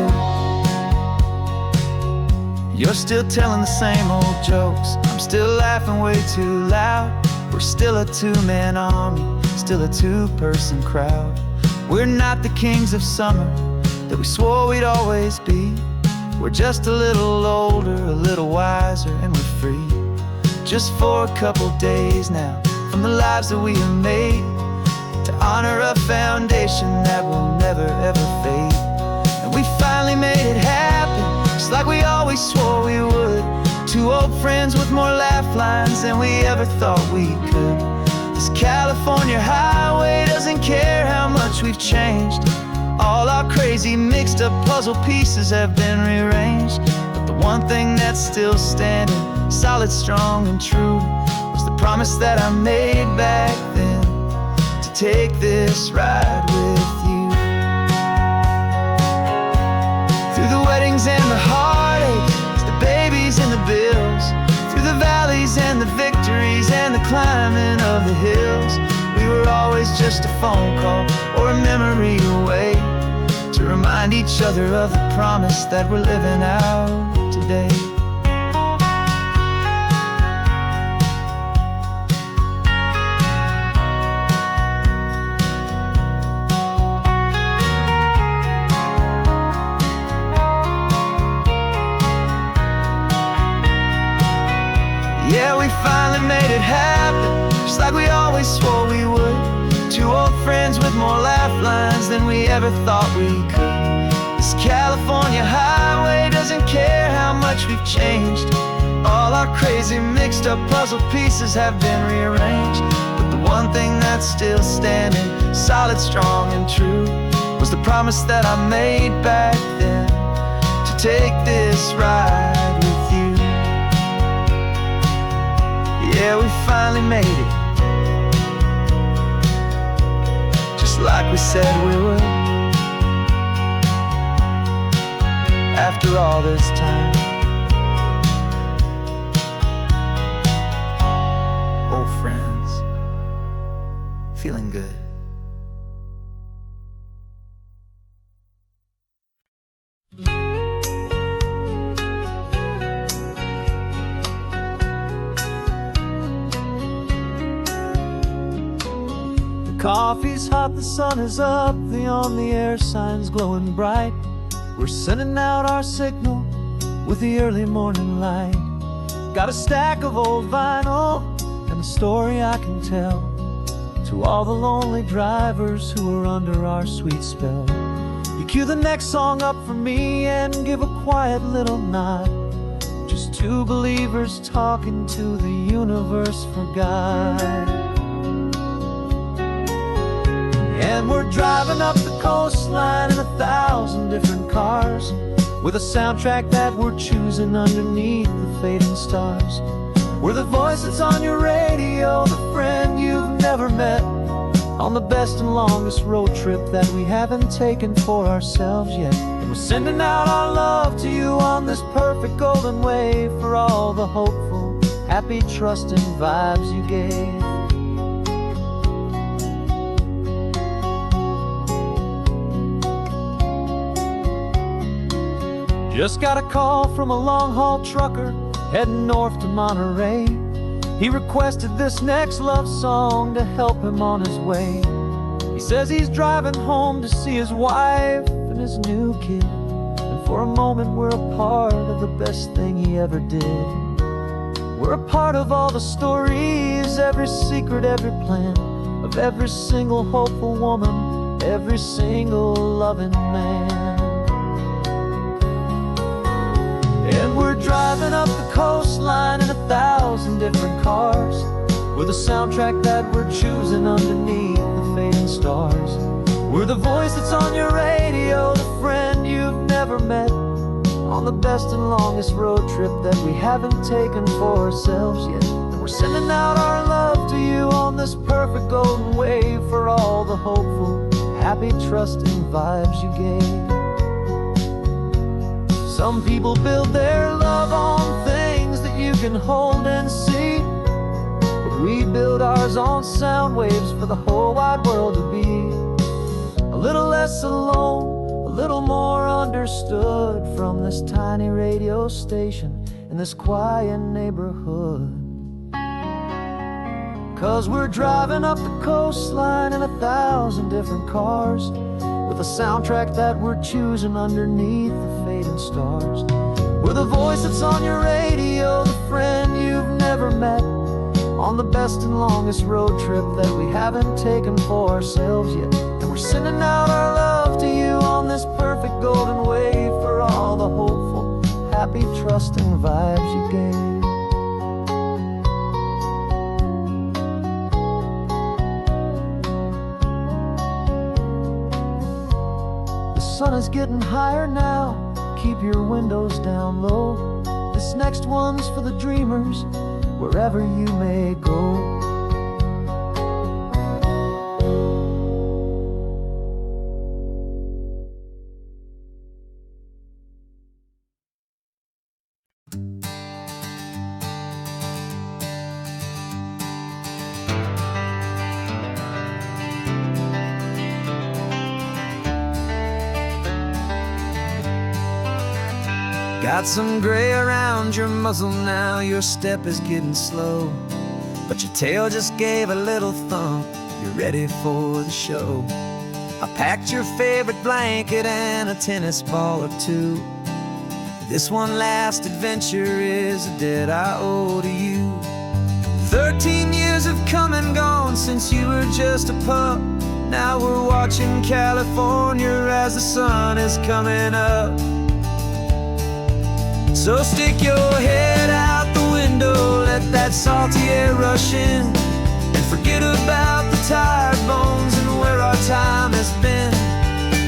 You're still telling the same old jokes, I'm still laughing way too loud. We're still a two-man army, still a two-person crowd. We're not the kings of summer that we swore we'd always be. We're just a little older, a little wiser, and we're free. Just for a couple days now, from the lives that we have made, to honor a foundation that will never ever fade. And we finally made it happen, just like we always swore we would. Two old friends with more laugh lines than we ever thought we could. This California highway doesn't care how much we've changed. All our crazy mixed up puzzle pieces have been rearranged. But the one thing that's still standing, solid, strong and true, was the promise that I made back then, to take this ride with you. Through the weddings and the heartaches, the babies and the bills, through the valleys and the victories and the climbing of the hills, we were always just a phone call or a memory away, to remind each other of the promise that we're living out today. Yeah, we finally made it happen, just like we always swore we would. Two old friends with more laugh lines than we ever thought we could. This California highway doesn't care how much we've changed. All our crazy mixed up puzzle pieces have been rearranged. But the one thing that's still standing, solid, strong and true, was the promise that I made back then, to take this ride with you. Yeah, we finally made it, just like we said we would. After all this time, old friends. feeling good. Coffee's hot, the sun is up, the on-the-air sign's glowing bright. We're sending out our signal with the early morning light. Got a stack of old vinyl and a story I can tell to all the lonely drivers who are under our sweet spell. You cue the next song up for me and give a quiet little nod. Just two believers talking to the universe for God. And we're driving up the coastline in 1,000 different cars, with a soundtrack that we're choosing underneath the fading stars. We're the voice that's on your radio, the friend you've never met, on the best and longest road trip that we haven't taken for ourselves yet. And we're sending out our love to you on this perfect golden wave, for all the hopeful, happy, trusting vibes you gave. Just got a call from a long-haul trucker heading north to Monterey. He requested this next love song to help him on his way. He says he's driving home to see his wife and his new kid, and for a moment we're a part of the best thing he ever did. We're a part of all the stories, every secret, every plan, of every single hopeful woman, every single loving man. And we're driving up the coastline in 1,000 different cars, with a soundtrack that we're choosing underneath the fading stars. We're the voice that's on your radio, the friend you've never met, on the best and longest road trip that we haven't taken for ourselves yet. And we're sending out our love to you on this perfect golden wave, for all the hopeful, happy, trusting vibes you gave. Some people build their love on things that you can hold and see, but we build ours on sound waves for the whole wide world to be a little less alone, a little more understood, from this tiny radio station in this quiet neighborhood. 'Cause we're driving up the coastline in 1,000 different cars, with a soundtrack that we're choosing underneath the fading stars. We're the voice that's on your radio, the friend you've never met, on the best and longest road trip that we haven't taken for ourselves yet. And we're sending out our love to you on this perfect golden wave, for all the hopeful, happy, trusting vibes you gave. The sun is getting higher now, keep your windows down low. This next one's for the dreamers, wherever you may go. Got some gray around your muzzle now, your step is getting slow, but your tail just gave a little thump, you're ready for the show. I packed your favorite blanket and a tennis ball or two. This one last adventure is a debt I owe to you. 13 years have come and gone since you were just a pup. Now we're watching California as the sun is coming up. So stick your head out the window, let that salty air rush in, and forget about the tired bones and where our time has been.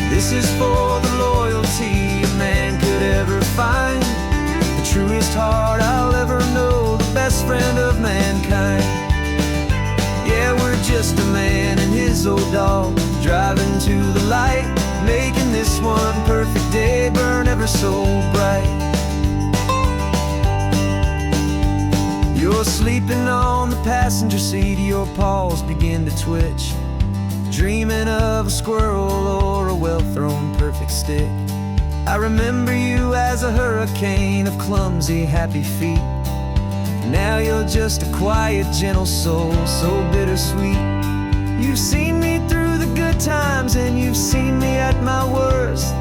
This is for the loyalty a man could ever find, the truest heart I'll ever know, the best friend of mankind. Yeah, we're just a man and his old dog, driving to the light, making this one perfect day burn ever so bright. Your sleeping on the passenger seat, your paws begin to twitch, dreaming of a squirrel or a well-thrown perfect stick. I remember you as a hurricane of clumsy, happy feet. Now you're just a quiet, gentle soul, so bittersweet. You've seen me through the good times and you've seen me at my worst.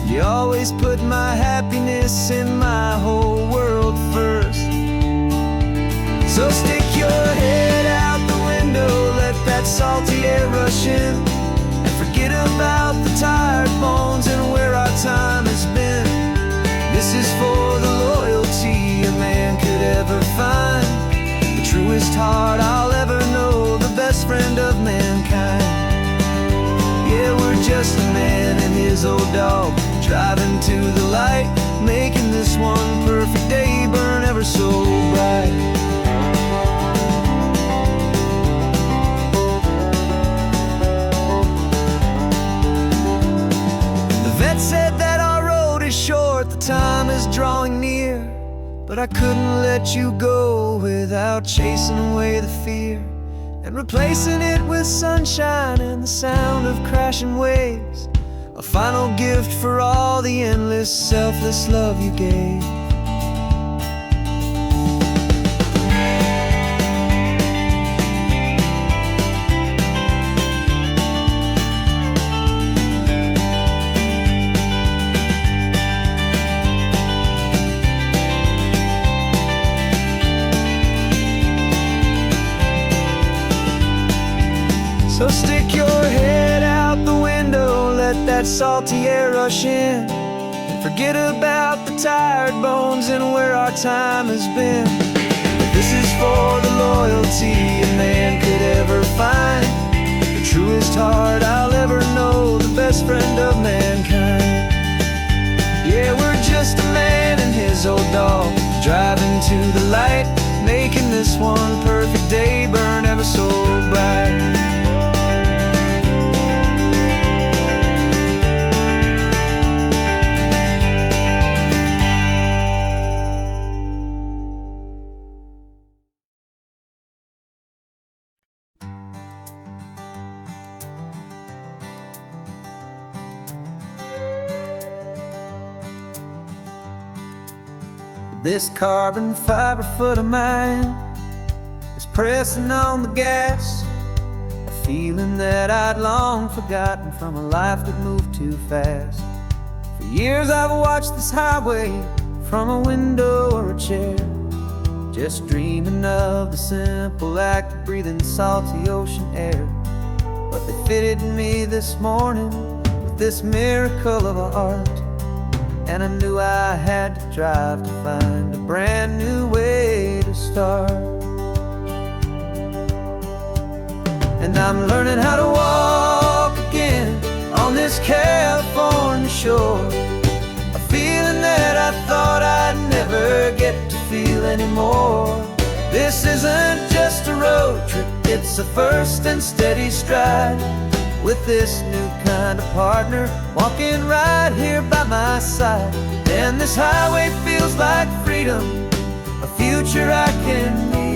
You always put my happiness and my whole world first. So stick your head out the window, let that salty air rush in, and forget about the tired bones and where our time has been. This is for the loyalty a man could ever find, the truest heart I'll ever know, the best friend of mankind. Yeah, we're just a man and his old dog, driving to the light, making this one perfect day burn ever so bright. Said that our road is short, the time is drawing near, but I couldn't let you go without chasing away the fear and replacing it with sunshine and the sound of crashing waves, a final gift for all the endless, selfless love you gave. So stick your head out the window, let that salty air rush in, and forget about the tired bones and where our time has been. This is for the loyalty a man could ever find, the truest heart I'll ever know, the best friend of mankind. Yeah, we're just a man and his old dog, driving to the light, making this one perfect day burn ever so bright. This carbon fiber foot of mine is pressing on the gas, a feeling that I'd long forgotten from a life that moved too fast. For years I've watched this highway from a window or a chair, just dreaming of the simple act of breathing salty ocean air. But they fitted me this morning with this miracle of art, and I knew I had to drive to find a brand new way to start. And I'm learning how to walk again on this California shore, a feeling that I thought I'd never get to feel anymore. This isn't just a road trip, it's a first and steady stride, with this new kind of partner walking right here by my side. And this highway feels like freedom, a future I can need,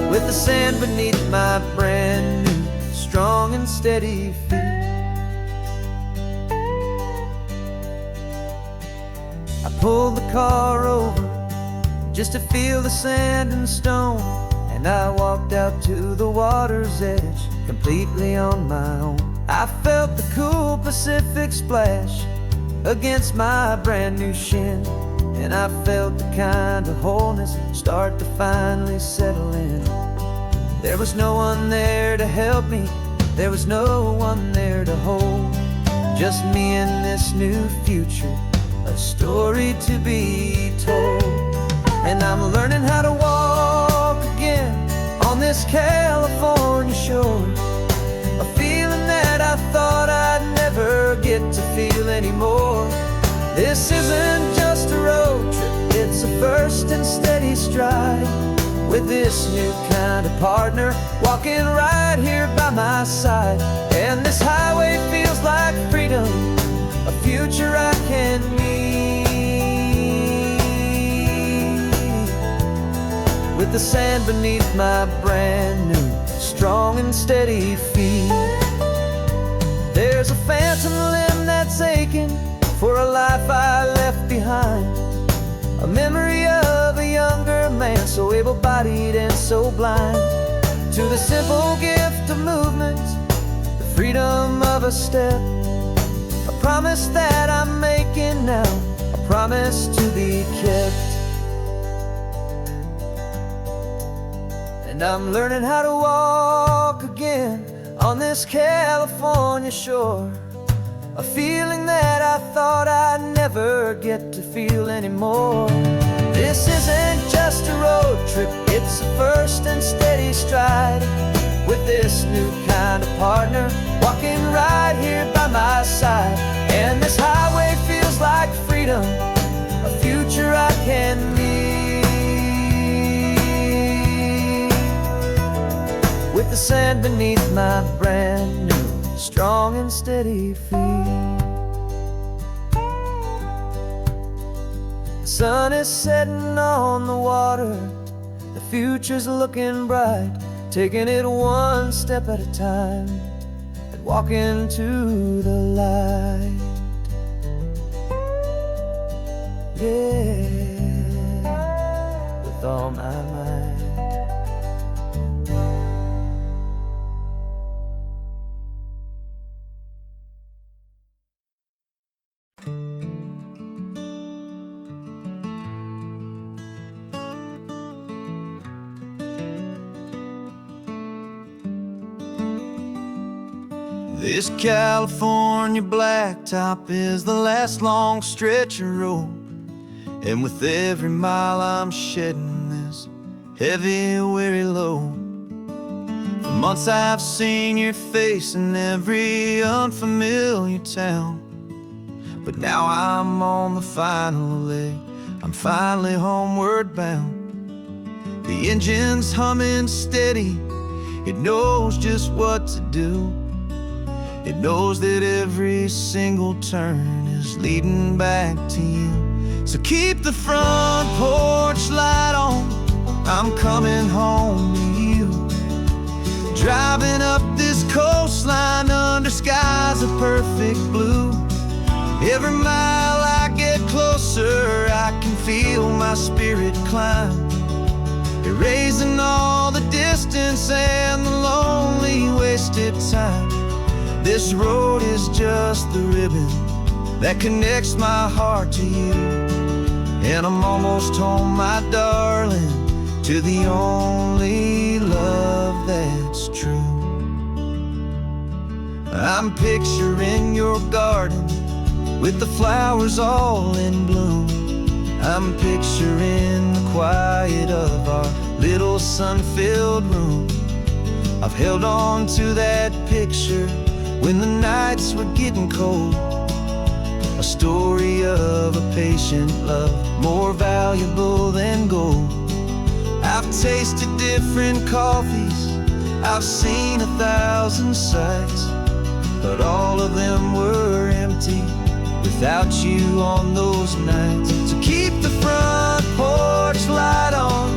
with the sand beneath my brand new, strong and steady feet. I pulled the car over just to feel the sand and stone, and I walked out to the water's edge, completely on my own. I felt the cool Pacific splash against my brand new shin, and I felt the kind of wholeness start to finally settle in. There was no one there to help me, there was no one there to hold, just me and this new future, a story to be told. And I'm learning how to walk again on this California shore, a feeling that I thought I'd never get to feel anymore. This isn't just a road trip, it's a first and steady stride, with this new kind of partner walking right here by my side. And this highway feels like like freedom, a future I can need, with the sand beneath my brand new, strong and steady feet. I pulled the car over just to feel the sand and stone, and I walked out to the water's edge, completely on my own. I felt the cool Pacific splash against my brand new shin, and I felt the kind of wholeness start to finally settle in. There was no one there to help me, there was no one there to hold, just me and this new future, a story to be told. And I'm learning how to walk again on this California shore, a feeling that I thought I'd never get to feel anymore. This isn't just a road trip, it's a first and steady stride, with this new kind of partner walking right here by my side. And this highway feels like freedom, a future I can need, the sand beneath my brand new, strong and steady feet. There's a phantom limb that's aching for a life I left behind, a memory of a younger man, so able-bodied and so blind. To the simple gift of movement, the freedom of a step, a promise that I'm making now, a promise to be kept. And I'm learning how to walk again on this California shore, a feeling that I thought I'd never get to feel anymore. This isn't just a road trip, it's a first and steady stride, with this new kind of partner walking right here by my side. And this highway feels like freedom, a future I can meet, with the sand beneath my brand new, strong and steady feet. The sun is setting on the water, the future's looking bright, taking it one step at a time and walking to the light. Yeah, with all my might. This California blacktop is the last long stretch of road, and with every mile I'm shedding this heavy, weary load. For months I've seen your face in every unfamiliar town, but now I'm on the final leg, I'm finally homeward bound. The engine's humming steady, it knows just what to do. It knows that every single turn is leading back to you. So keep the front porch light on, I'm coming home to you. Driving up this coastline under skies of perfect blue. Every mile I get closer, I can feel my spirit climb, erasing all the distance and the lonely wasted time. This road is just the ribbon that connects my heart to you, and I'm almost home, my darling, to the only love that's true. I'm picturing your garden with the flowers all in bloom. I'm picturing the quiet of our little sun-filled room. I've held on to that picture when the nights were getting cold, a story of a patient love more valuable than gold. I've tasted different coffees, I've seen 1,000 sights, but all of them were empty without you on those nights. So keep the front porch light on,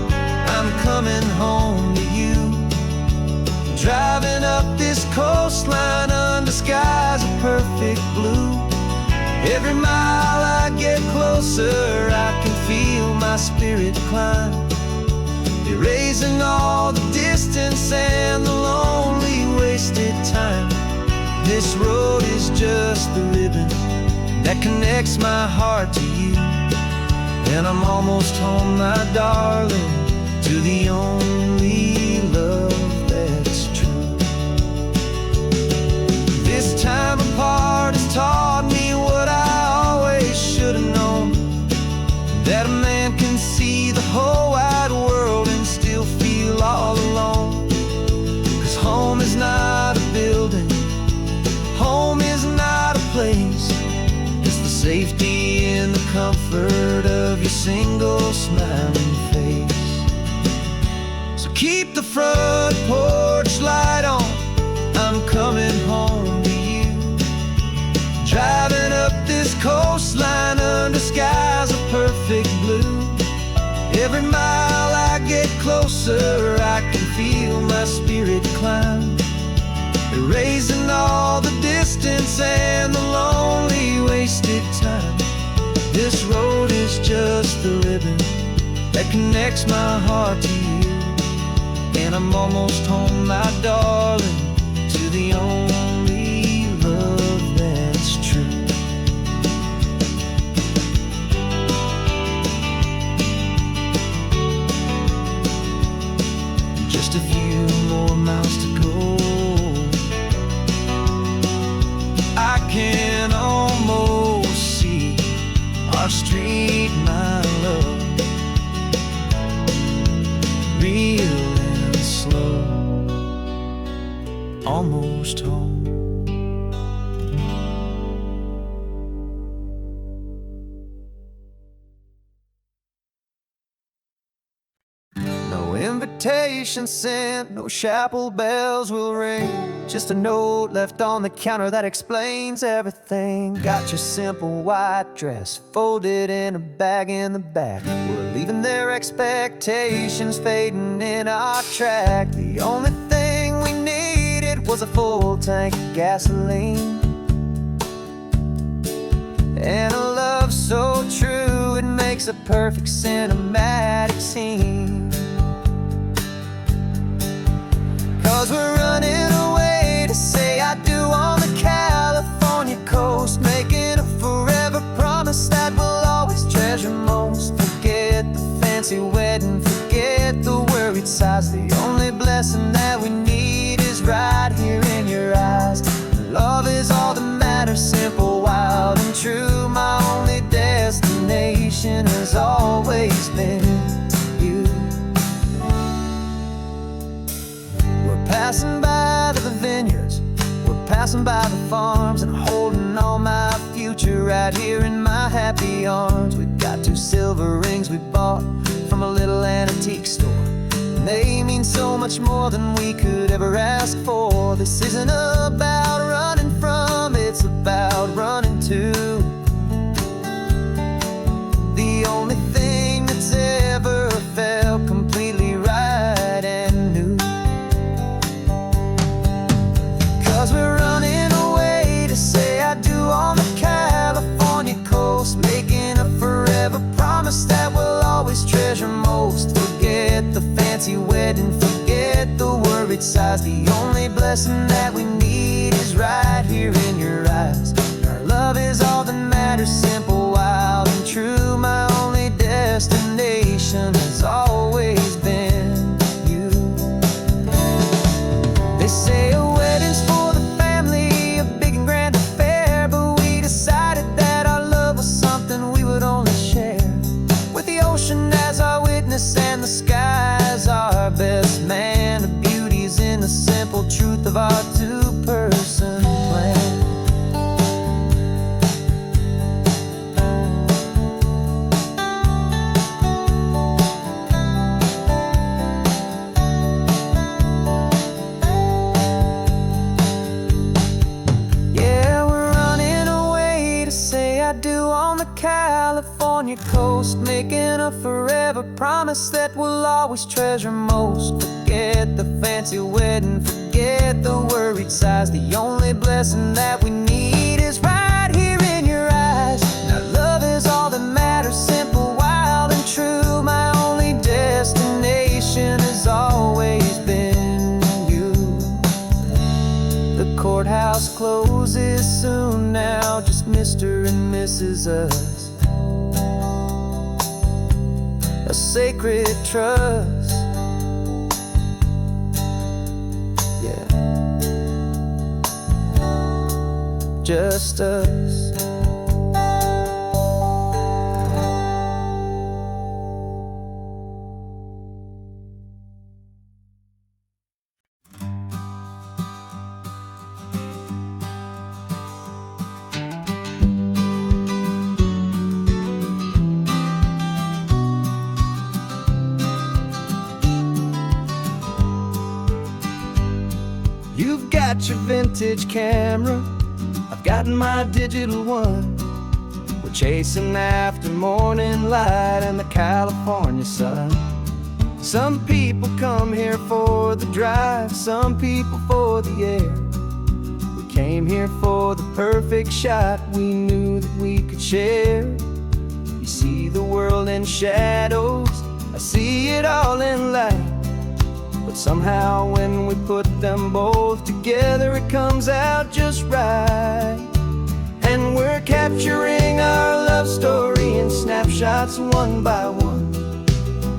I'm coming home to you. Driving up this coastline under skies of perfect blue. Every mile I get closer, I can feel my spirit climb, erasing all the distance and the lonely wasted time. This road is just the ribbon that connects my heart to you, and I'm almost home, my darling, to the only love that's true. This time apart has taught me what I always should have known, that a man can see the whole wide world and still feel all alone. 'Cause home is not a building, home is not a place, it's the safety and the comfort of your single smiling face. So keep the front porch light on, I'm coming home to you. Driving up this coastline under skies of perfect blue. Every mile I get closer, closer, I can feel my spirit climb, erasing all the distance and the lonely wasted time. This road is just the ribbon that connects my heart to you, and I'm almost home, my darling, to the only love that's true. Just a few more miles to go, I can almost see our street, my love, real and slow, almost home. No invitation sent, no chapel bells will ring, just a note left on the counter that explains everything. Got your simple white dress folded in a bag in the back. We're leaving their expectations fading in our track. The only thing we needed was a full tank of gasoline, and a love so true it makes a perfect cinematic scene. 'Cause we're running away to say I do on the California coast, making a forever promise that we'll always treasure most. Forget the fancy wedding, forget the worried sighs. The only blessing that we need is right here in your eyes. Love is all that matters, simple, wild, and true. My only destination has always been you. We're passing by the vineyards, we're passing by the farms, and holding all my future right here in my happy arms. We've got 2 silver rings we bought from a little antique store, and they mean so much more than we could ever ask for. This isn't about running from, it's about running to the only thing that's ever felt completely right and new. 'Cause we're running away to say I do on the California coast, making a forever promise that we'll always treasure most. Forget the fancy wedding, forget the worried sighs. The only blessing that we need is right here in your eyes. Our love is all that matters, simple, wild, and true. My only destination has always been you. They say a wedding's for the family, a big and grand affair, but we decided that our love was something we would only share with the ocean as our witness and the sky as our best man. The beauty's in the simple truth of our 2-person plan. Yeah, we're running away to say I do on the California coast, making a forever promise that we'll always treasure most. Forget the fancy wedding, forget the worried sighs. The only blessing that we need is right here in your eyes. Now love is all that matters, simple, wild, and true. My only destination has always been you. The courthouse closes soon now, just Mr. and Mrs. Us, a sacred trust. Yeah, just us. You've got your vintage camera, I've got my digital one. We're chasing after morning light and the California sun. Some people come here for the drive, some people for the air. We came here for the perfect shot we knew that we could share. You see the world in shadows, I see it all in light. But somehow when we put them both together, it comes out just right. And we're capturing our love story in snapshots one by one.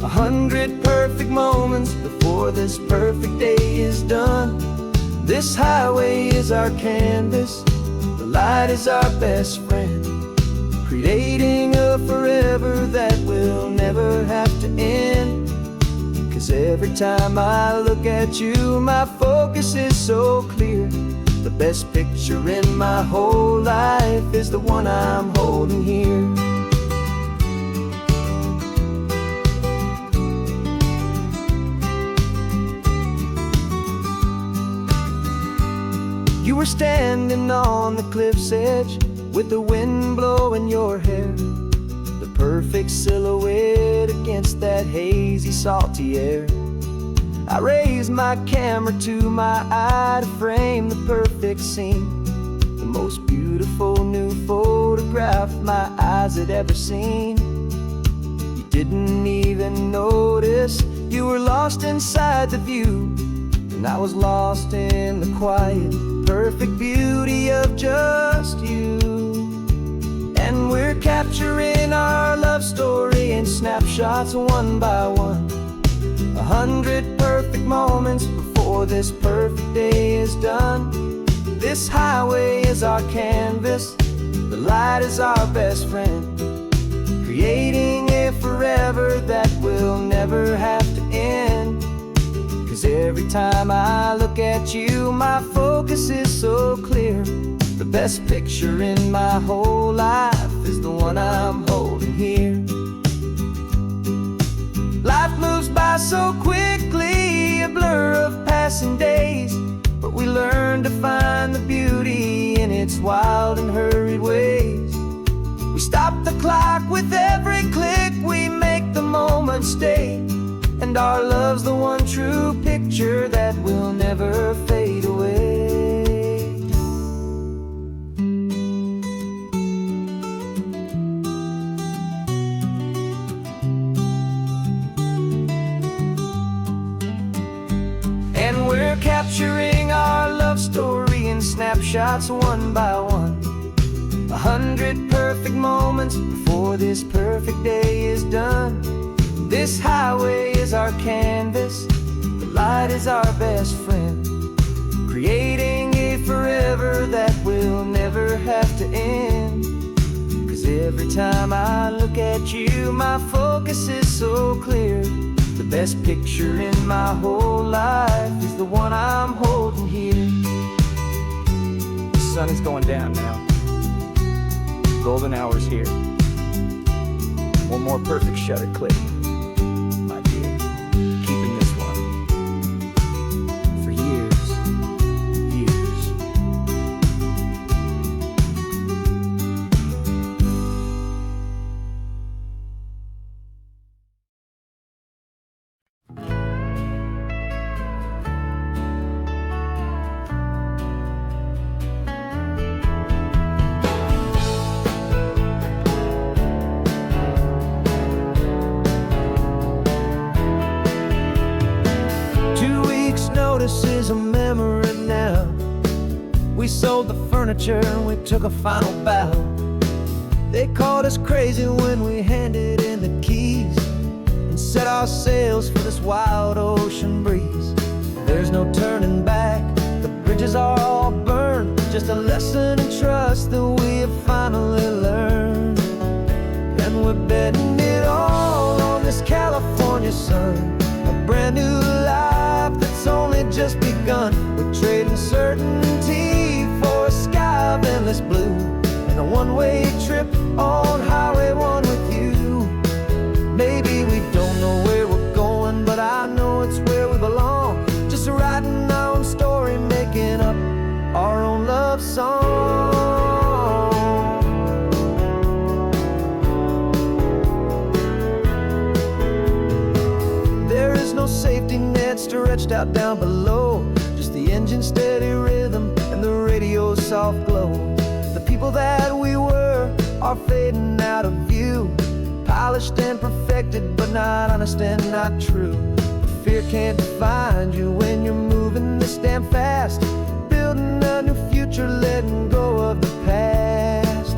100 perfect moments before this perfect day is done. This highway is our canvas, the light is our best friend, creating a forever that will never have to end. 'Cause every time I look at you, my focus is so clear. The best picture in my whole life is the one I'm holding here. You were standing on the cliff's edge with the wind blowing your hair, the perfect silhouette against that hazy, salty air. I raised my camera to my eye to frame the perfect scene, the most beautiful new photograph my eyes had ever seen. You didn't even notice you were lost inside the view, and I was lost in the quiet, perfect beauty of just you. And we're capturing our love story in snapshots one by one. 100 perfect moments before this perfect day is done. This highway is our canvas, the light is our best friend, creating a forever that will never have to end. 'Cause every time I look at you, my focus is so clear. The best picture in my whole life is the one I'm holding here. Life moves by so quickly, a blur of passing days, but we learn to find the beauty in its wild and hurried ways. We stop the clock with every click, we make the moment stay, and our love's the one true picture that will never fade away. And we're capturing our love story in snapshots one by one. 100 perfect moments before this perfect day is done. This highway is our canvas, the light is our best friend, creating a forever that will never have to end. 'Cause every time I look at you, my focus is so clear. The best picture in my whole life is the one I'm holding here. The sun is going down now. Golden hour's here. One more perfect shutter click. Keeping this one for years, years. Notice is a memory now. We sold the furniture and we took a final bow. They called us crazy when we handed in the keys and set our sails for this wild ocean breeze. There's no turning back, the bridges are all burned, just a lesson in trust that we have finally learned. And we're betting it all on this California sun, a brand new life that's only just begun. We're trading certainty for a sky of endless blue, and a one-way trip on Highway 1 with you. Maybe we don't know where we're going, but I know it's where we belong. Just writing our own story, making up our own love song. There is stretched out down below. Just the engine's steady rhythm and the radio's soft glow. The people that we were are fading out of view, polished and perfected, but not honest and not true. Fear can't define you when you're moving this damn fast, building a new future, letting go of the past.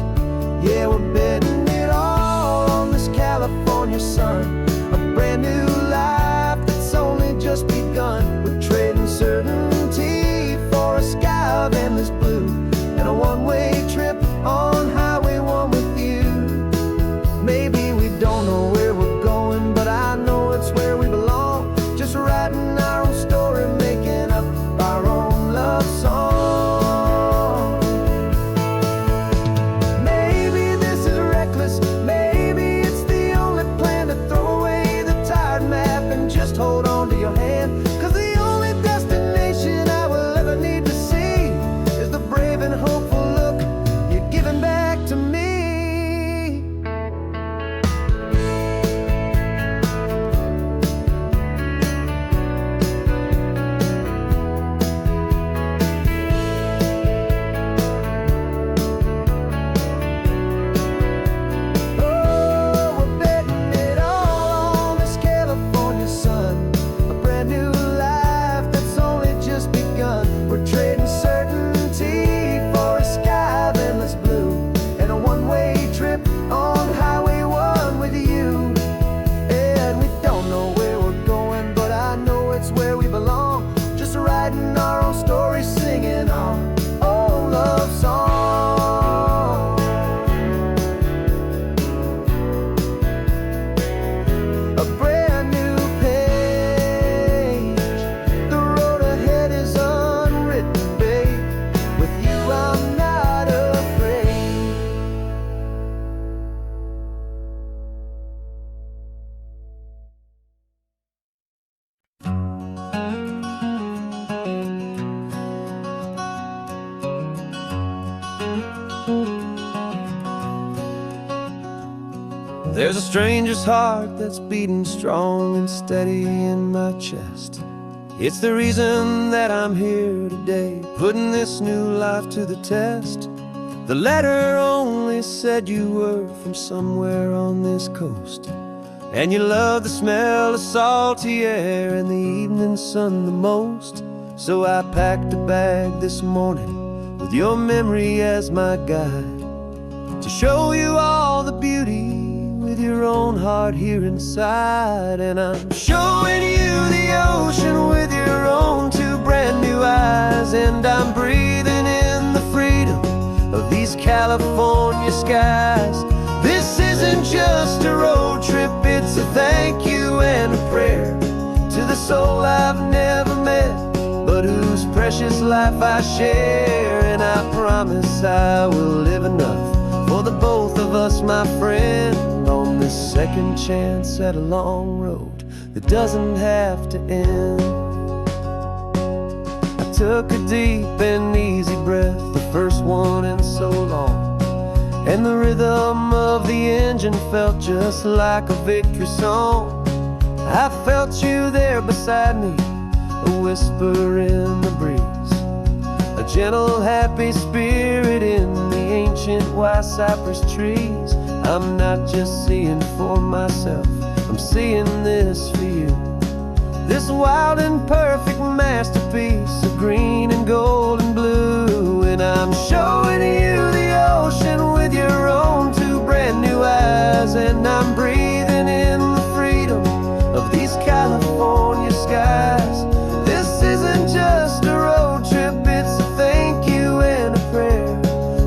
Yeah, we're betting it all on this California sun, a brand new life that's only just begun. We're trading certainty for a sky of endless blue, and a one-way trip on Highway 1 with you. Maybe we don't know where we're going, but I know it's where we belong. Just writing our own story, making up our own love song. Maybe this is reckless, maybe it's the only plan to throw away the tired map and just hold on to your hand. 'Cause the only destination I will ever need to see is the brave and hopeful look you're giving back to me. There's a stranger's heart that's beating strong and steady in my chest. It's the reason that I'm here today, putting this new life to the test. The letter only said you were from somewhere on this coast, and you love the smell of salty air and the evening sun the most. So I packed a bag this morning with your memory as my guide, to show you all the beauty with your own heart here inside. And I'm showing you the ocean with your own two brand new eyes, and I'm breathing in the freedom of these California skies. This isn't just a road trip, it's a thank you and a prayer to the soul I've never met, but whose precious life I share. And I promise I will live enough for the both of us, my friend, on this second chance at a long road that doesn't have to end. I took a deep and easy breath, the first one in so long, and the rhythm of the engine felt just like a victory song. I felt you there beside me, a whisper in the breeze, a gentle happy spirit in the ancient white cypress trees. I'm not just seeing for myself, I'm seeing this for you. This wild and perfect masterpiece of green and gold and blue. And I'm showing you the ocean with your own two brand new eyes, and I'm breathing in the freedom of these California skies. This isn't just a road trip, it's a thank you and a prayer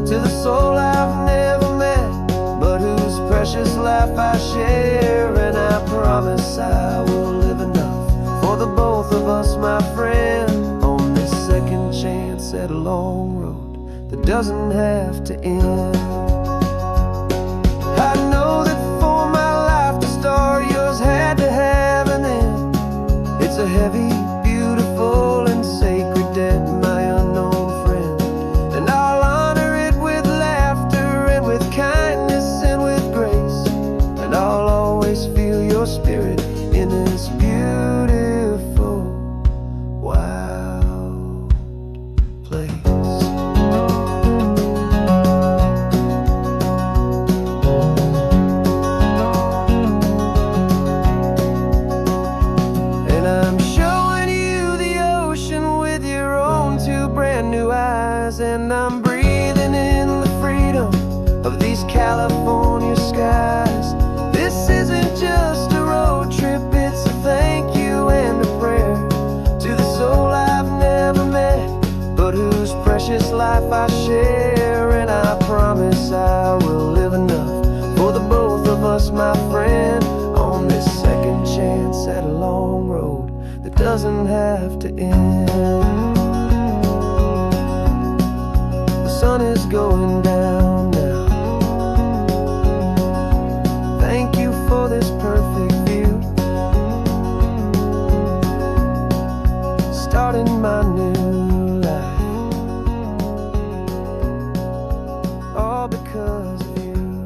to the soul I've never met, but whose precious life I share. And I promise I will live enough for the both of us, my friend, on this second chance at a long road that doesn't have to end. I know that for my life to start, yours had to have an end. It's a heavy, beautiful, and sacred debt, my unknown friend, and I'll honor it with laughter and with kindness and with grace, and I'll always feel your spirit in this beautiful rise, and I'm breathing in the freedom of these California skies. This isn't just a road trip, it's a thank you and a prayer to the soul I've never met, but whose precious life I share. And I promise I will live enough for the both of us, my friend, on this second chance at a long road that doesn't have to end. The sun is going down now. Thank you for this perfect view, starting my new life, all because of you.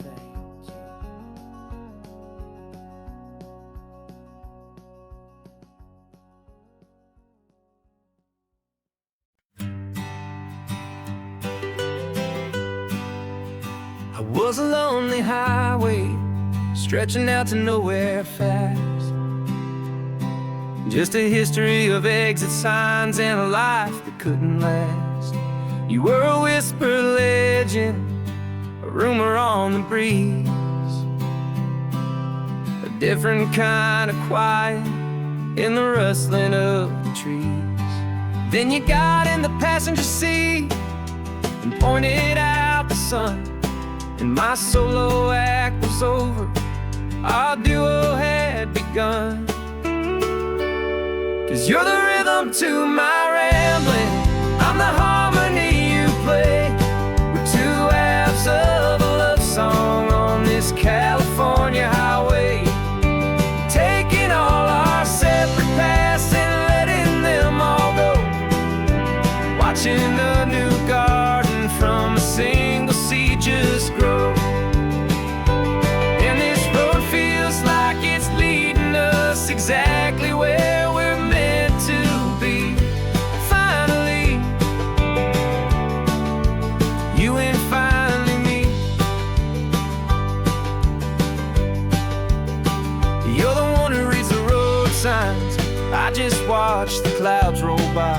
Thank you. I was a lonely highway stretching out to nowhere fast. Just a history of exit signs and a life that couldn't last. You were a whisper legend, a rumor on the breeze, a different kind of quiet in the rustling of the trees. Then you got in the passenger seat and pointed out the sun, and my solo act was over, our duo had begun. 'Cause you're the rhythm to my rambling, I'm the harmony you play. We're two halves of a love song on this California highway, taking all our separate paths and letting them all go, watching a new garden from a single seed just grow. And this road feels like it's leading us exactly where we're meant to be. Finally, you and finally me. You're the one who reads the road signs, I just watch the clouds roll by.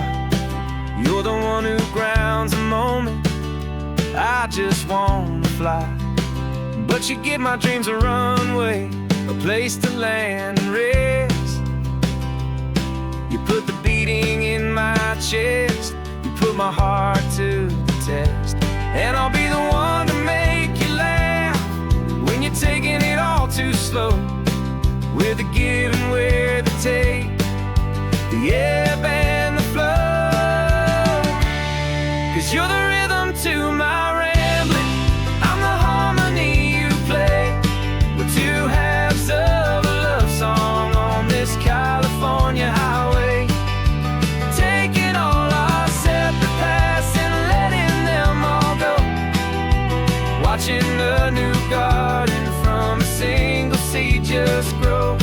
You're the one who grounds a moment, I just wanna fly. But you give my dreams a runway, a place to land and rest. You put the beating in my chest, you put my heart to the test. And I'll be the one to make you laugh when you're taking it all too slow, with the give and with the take, the ebb and the flow. 'Cause you're the rhythm to my rambling, I'm the harmony you play. We're two halves of a love song on this California highway, taking all our separate paths and letting them all go, watching a new garden from a single seed just grow.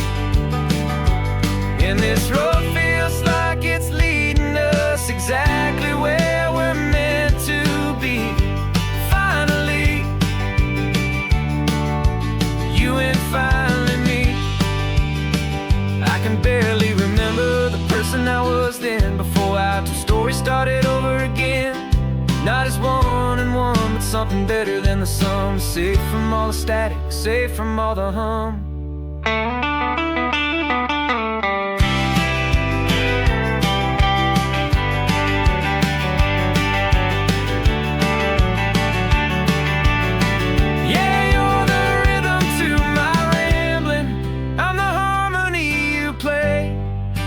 And this road feels like it's leading us exactly where we're meant to be. Finally, you and finally me. I can barely remember the person I was then, before our two stories started over again. Not as one and one, but something better than the sum. Safe from all the static, safe from all the hum.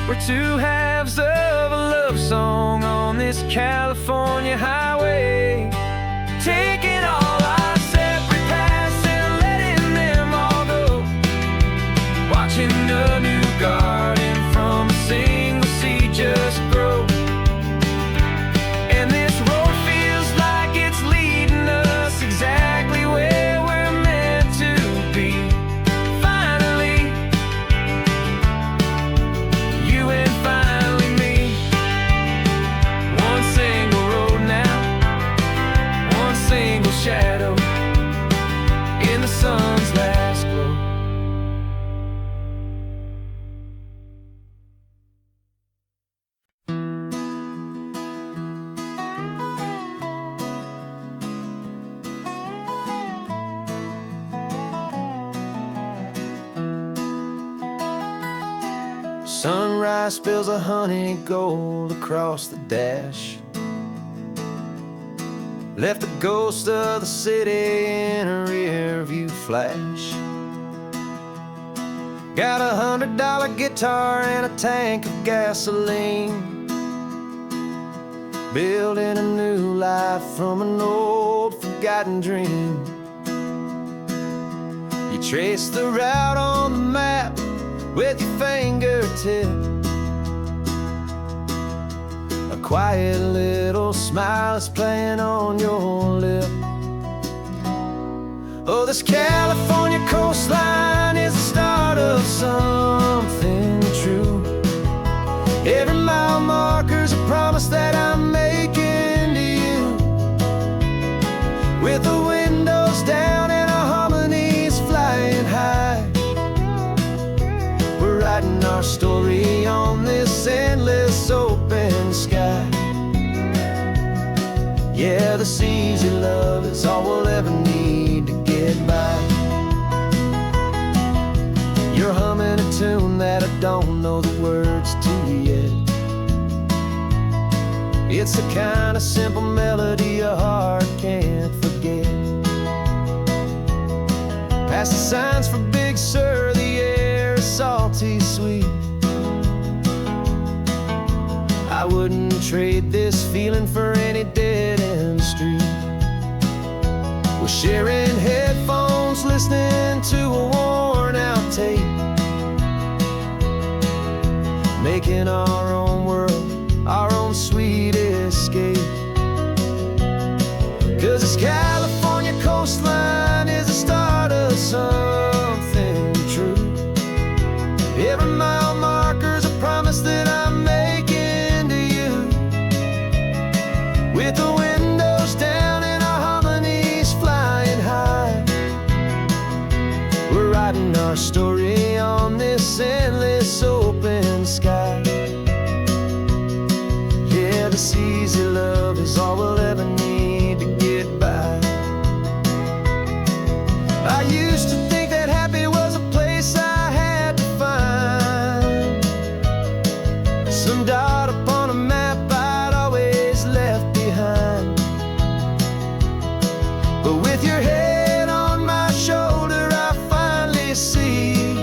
We're two halves of a love song on this California highway, taking all our separate paths and letting them all go, watching a new garden from a single seed just grow. And this road feels like it's leading us exactly where we're meant to be. Finally, you and finally me. One single road now, Sunrise spills a honey gold across the dash. Left the ghost of the city in a rear view flash. Got $100 guitar and a tank of gasoline, building a new life from an old forgotten dream. You trace the route on the map with your fingertip. A quiet little smile is playing on your lip. Oh, this California coastline is the start of something true. Every mile marker's a promise that I'm making to you. With the windows down and our harmonies flying high, we're writing our story on this endless open sky. Yeah, this easy love is all we'll ever need to get by. You're humming a tune that I don't know the words to yet. It's the kind of simple melody your heart can't forget. Past the signs for Big Sur, the air is salty sweet. I wouldn't trade this feeling for any dead-end street. We're sharing headphones, listening to a worn-out tape, making our own world, our own sweet escape. 'Cause this California coastline is the start of something true. Every mile marker's a promise that I'm making to you. With the windows down and our harmonies flying high, we're writing our story on this endless open sky. Yeah, this easy love is all we'll ever need to get by. I used to think that happy was a place I had to find, some dot upon a map I'd always left behind. But with your head on my shoulder, I finally see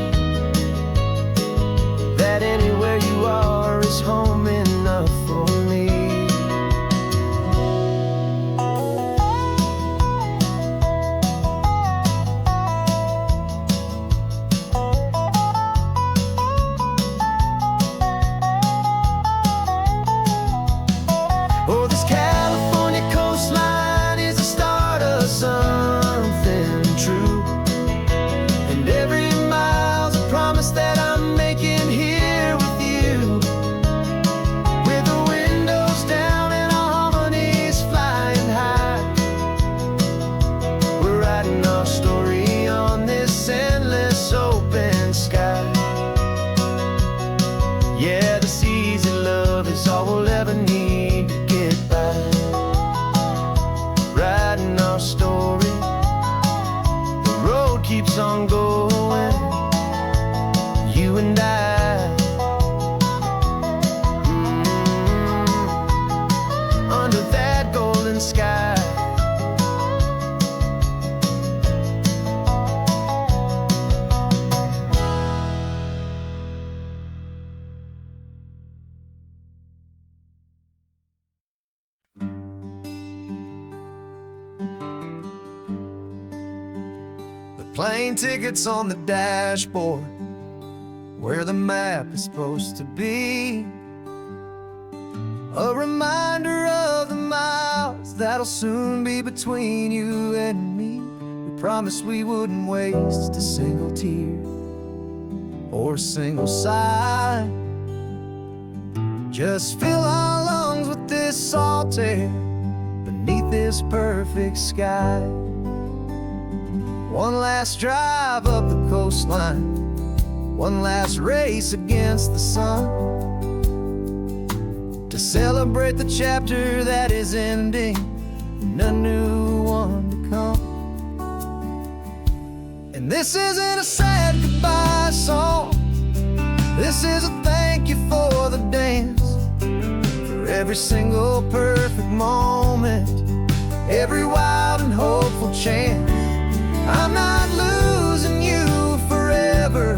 that anywhere you are is home enough for me. Oh, this California coastline is the start of something true. And every mile's a promise that I'm making here with you. With the windows down and our harmonies flying high, we're writing our story on this endless open sky. Yeah, this easy love is all we'll ever need to get by. Writing our story, the road keeps on going, you and I. Under that golden sky. Plane tickets on the dashboard, where the map is supposed to be. A reminder of the miles that'll soon be between you and me. We promised we wouldn't waste a single tear or a single sigh. Just fill our lungs with this salt air beneath this perfect sky. One last drive up the coastline, one last race against the sun, to celebrate the chapter that is ending and a new one to come. And this isn't a sad goodbye song, this is a thank every single perfect moment, every wild and hopeful chance. I'm not losing you forever,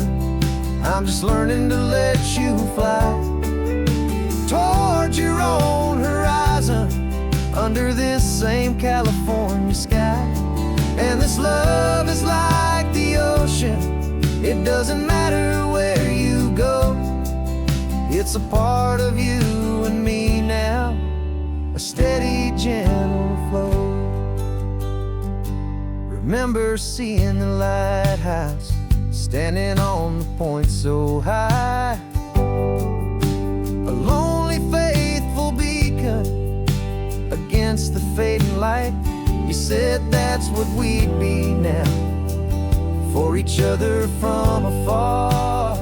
I'm just learning to let you fly towards your own horizon, under this same California sky. And this love is like the ocean, it doesn't matter where you go, it's a part of you and me now, a steady, gentle flow. Remember seeing the lighthouse, standing on the point so high, a lonely, faithful beacon against the fading light. You said that's what we'd be now, for each other from afar.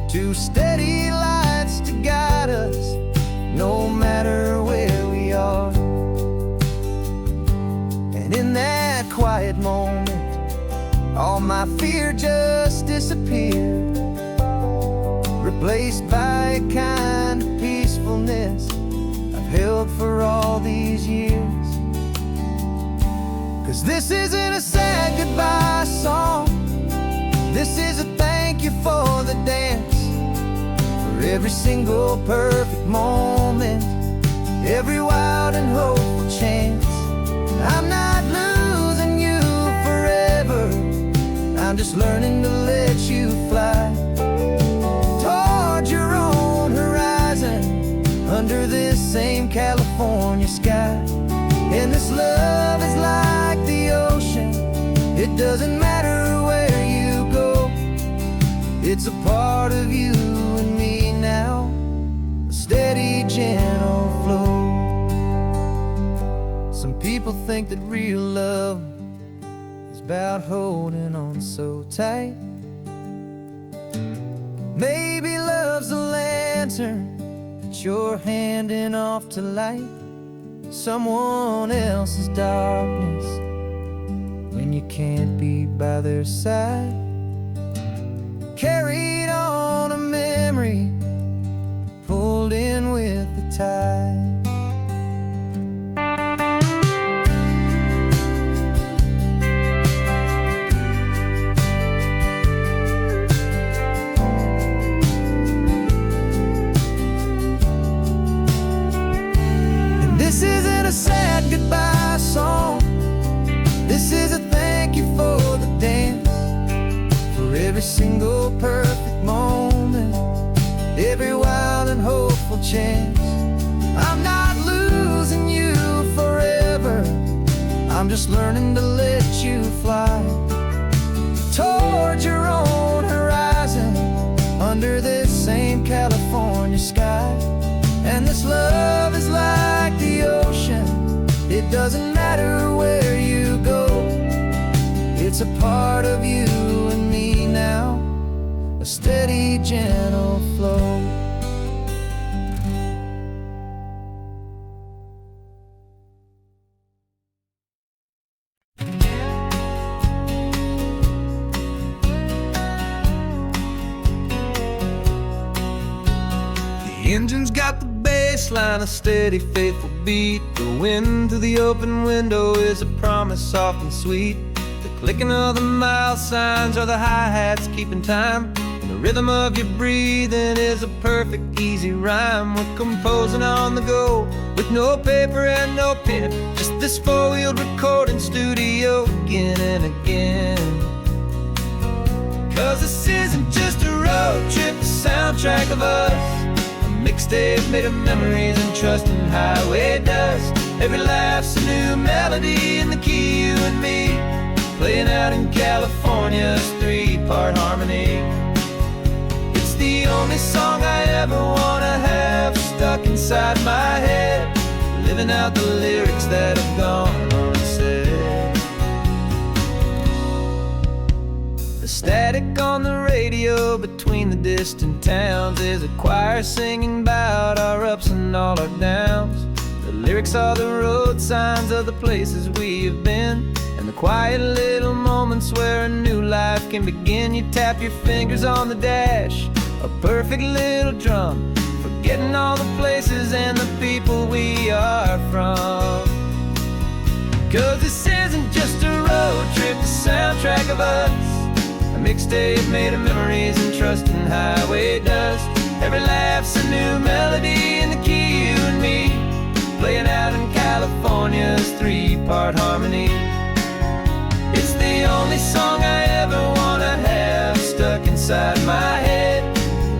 Two steady lights to guide us, no matter where we are. And in that quiet moment, all my fear just disappeared, replaced by a kind of peacefulness I've held for all these years. 'Cause this isn't a sad goodbye song, this is a thank you for the dance, for every single perfect moment, every wild and hopeful chance. I'm not losing you forever, I'm just learning to let you fly towards your own horizon, under this same California sky. And this love is like the ocean, it doesn't matter where you go, it's a part of you and me now, a steady, gentle flow. Some people think that real love is about holding on so tight. Maybe love's a lantern that you're handing off to light someone else's darkness when you can't be by their side. Carried on a memory, pulled in with the tide. This isn't a sad goodbye song, this is a thank you for the dance, for every single perfect moment, every wild and hopeful chance. I'm not losing you forever, I'm just learning to let you fly towards your own horizon, under this same California sky. And this love is like the ocean, it doesn't matter where you go, it's a part of you and me now, a steady, gentle flow. The engine's got the baseline, a steady, faithful beat. The wind through the open window is a promise soft and sweet. The clicking of the mile signs are the hi-hats keeping time, and the rhythm of your breathing is a perfect, easy rhyme. We're composing on the go, with no paper and no pen, just this four-wheeled recording studio again and again. 'Cause this isn't just a road trip, the soundtrack of us, mixtape made of memories and trust in highway dust. Every laugh's a new melody in the key, you and me, playing out in California's three-part harmony. It's the only song I ever wanna have stuck inside my head, living out the lyrics that have gone unsaid. The static on the radio between the distant towns is a choir singing about our ups and all our downs. The lyrics are the road signs of the places we have been, and the quiet little moments where a new life can begin. You tap your fingers on the dash, a perfect little drum for forgetting all the places and the people we are from. 'Cause this isn't just a road trip, the soundtrack of us, a mixtape made of memories and trust in highway dust. Every laugh's a new melody in the key, you and me, playing out in California's 3-part harmony. It's the only song I ever wanna have stuck inside my head,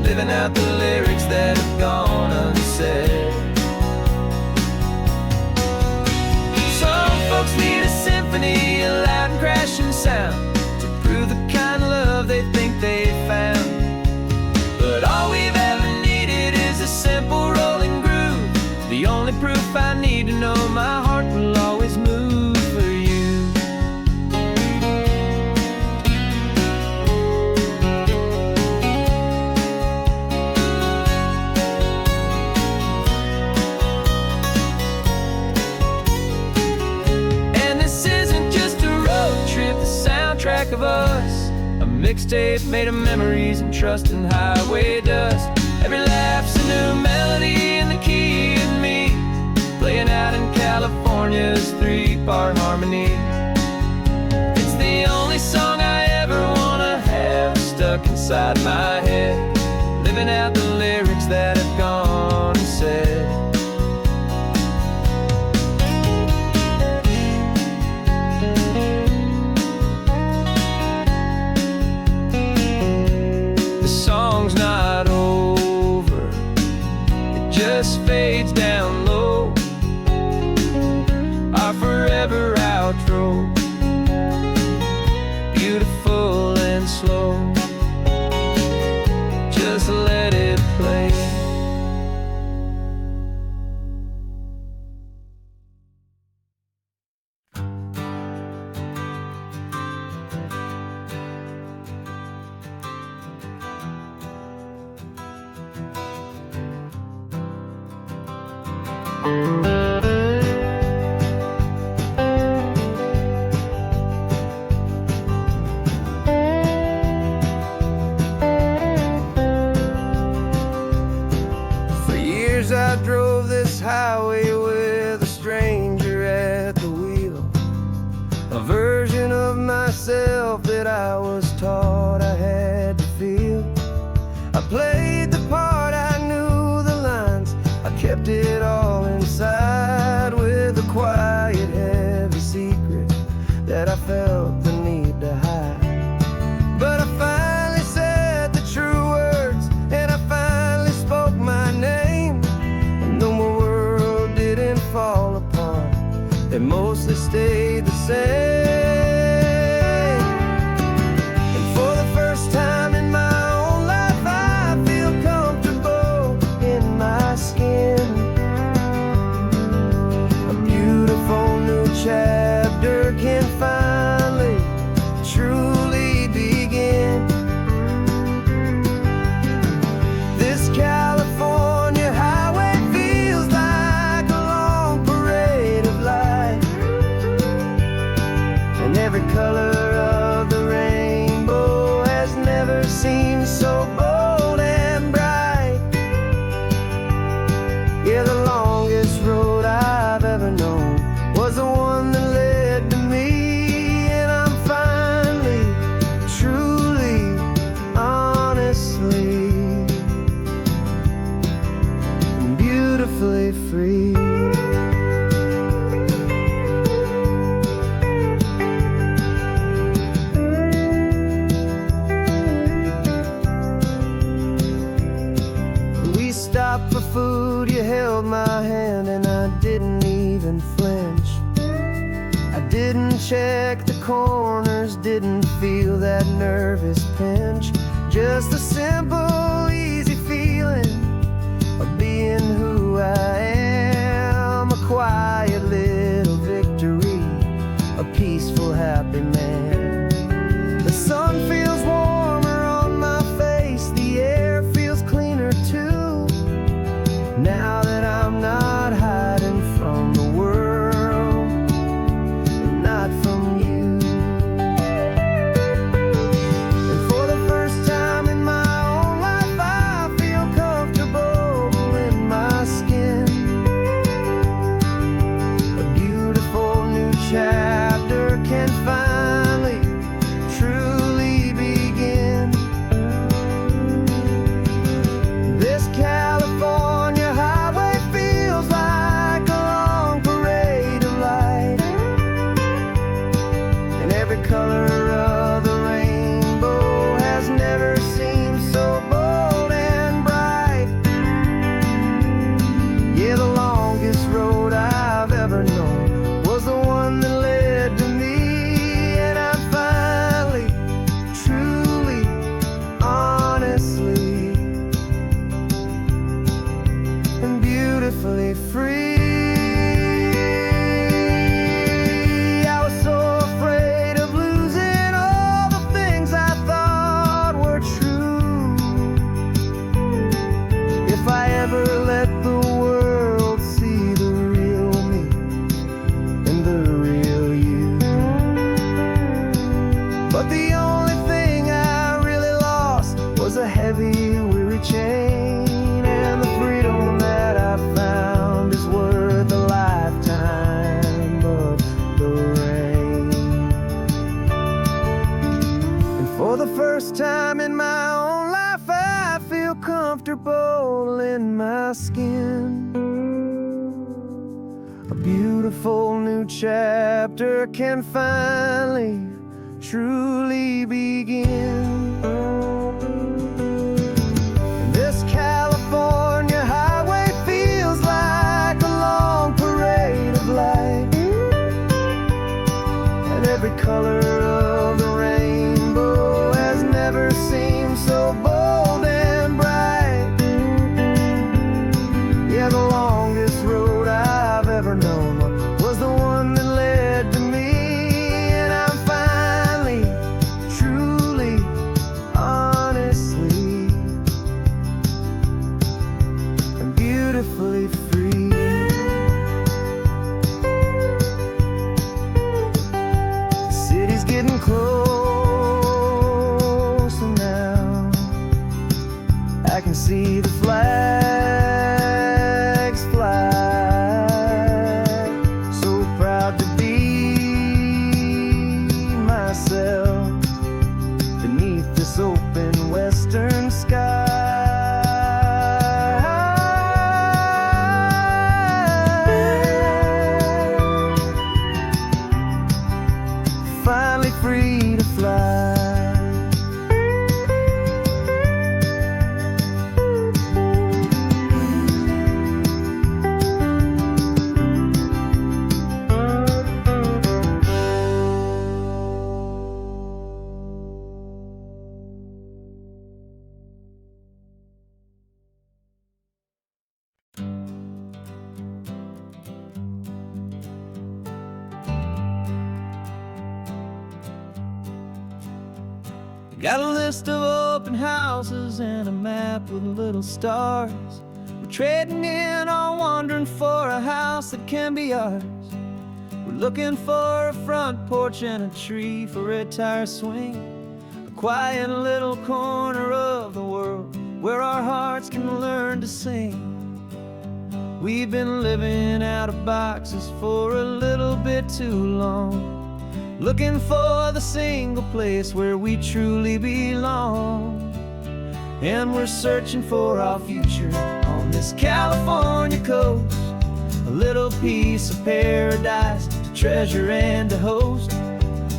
living out the lyrics that have gone unsaid. Some folks need a symphony, a loud and crashing sound, to prove the kind of love they think they found. But all we've ever needed is a simple rolling groove, the only proof I need to know my heart will always move for you. And this isn't just a road trip, the soundtrack of us, a mixtape made of memories and trust in highway dust. Every laugh's a new melody in the key and me, playing out in California's 3-part harmony. It's the only song I ever wanna have stuck inside my head, living out the lyrics that have gone unsaid. The song's not over, it just fades down low, our forever outro, beautiful and slow. Just let it play. For years I drove this highway with a stranger at the wheel, a version of myself that I was taught I had to feel. I played the part, I knew the lines, I kept it all inside with a quiet, heavy secret that I felt the need to hide. But I finally said the true words, and I finally spoke my name, and though my world didn't fall apart, it mostly stayed the same. And for the first time in my own life, I feel comfortable in my skin. A beautiful new chapter can finally truly begin. This California highway feels like a long parade of light, and every color of the rainbow has never seemed so bold and bright. Yeah, the longest road I've ever known was the one that led to me, and I'm finally, truly, honestly, beautifully free. We stopped for food, you held my hand, and I didn't even flinch. I didn't check the corners, didn't feel that nervous pinch. Just a simple, easy feeling of being who I am. A quiet little victory, a peaceful, happy man. The sun feels warmer on my face, the air feels cleaner too, now that I'm not hiding from the world, and not from you. And for the first time in my own life, I feel comfortable heavy, weary chain, and the freedom that I found is worth a lifetime of the rain. And for the first time in my own life, I feel comfortable in my skin. A beautiful new chapter can finally, truly begin. This California highway feels like a long parade of light, and every color of the rainbow has never seemed so bold and bright. Yeah, the longest road I've ever known was the one that led to me, and I'm finally, truly, honestly, and beautifully free. The city's getting closer now. I can see the flags fly. So proud to be myself beneath this open western sky. Finally free to fly. Got a list of open houses and a map with little stars. We're trading in or wandering for a house that can be ours. We're looking for a front porch and a tree for a tire swing, a quiet little corner of the world where our hearts can learn to sing. We've been living out of boxes for a little bit too long, looking for the single place where we truly belong. And we're searching for our future on this California coast, a little piece of paradise to treasure and to host,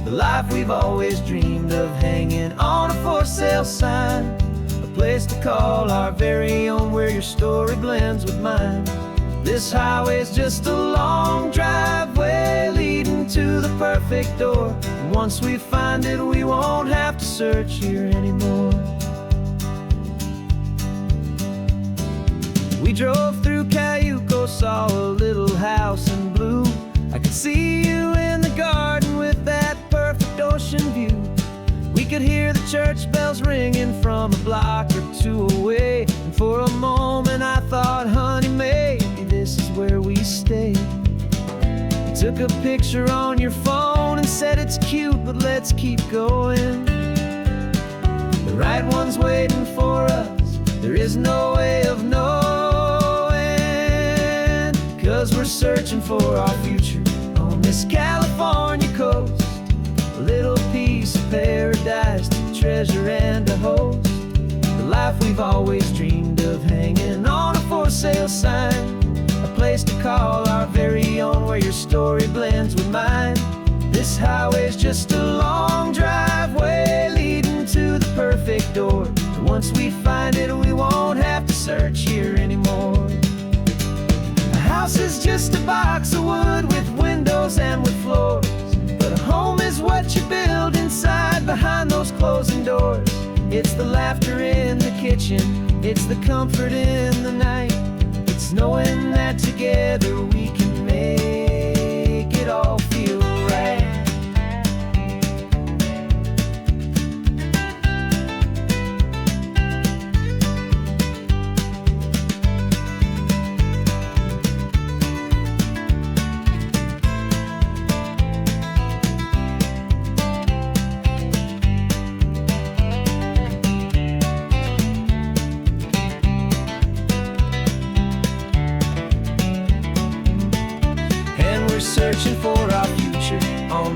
the life we've always dreamed of, hanging on a for sale sign, a place to call our very own where your story blends with mine. This highway's just a long driveway leading to the perfect door, and once we find it, we won't have to search here anymore. We drove through Cayuco, saw a little house in blue. I could see you in the garden with that perfect ocean view. We could hear the church bells ringing from a block or two away, and for a moment I thought, honey, maybe this is where we stay. You took a picture on your phone and said it's cute, but let's keep going. The right one's waiting for us, there is no way of knowing, 'cause we're searching for our future on this California coast, a little piece of paradise to treasure and to host, the life we've always dreamed of, hanging on a for sale sign, a place to call our very own where your story blends with mine. This highway's just a long driveway leading to the perfect door, and once we find it, we won't have to search here anymore. A house is just a box of wood with windows and with floors, but a home is what you build inside behind those closing doors. It's the laughter in the kitchen, it's the comfort in the night, it's knowing that together we can make it all feel right.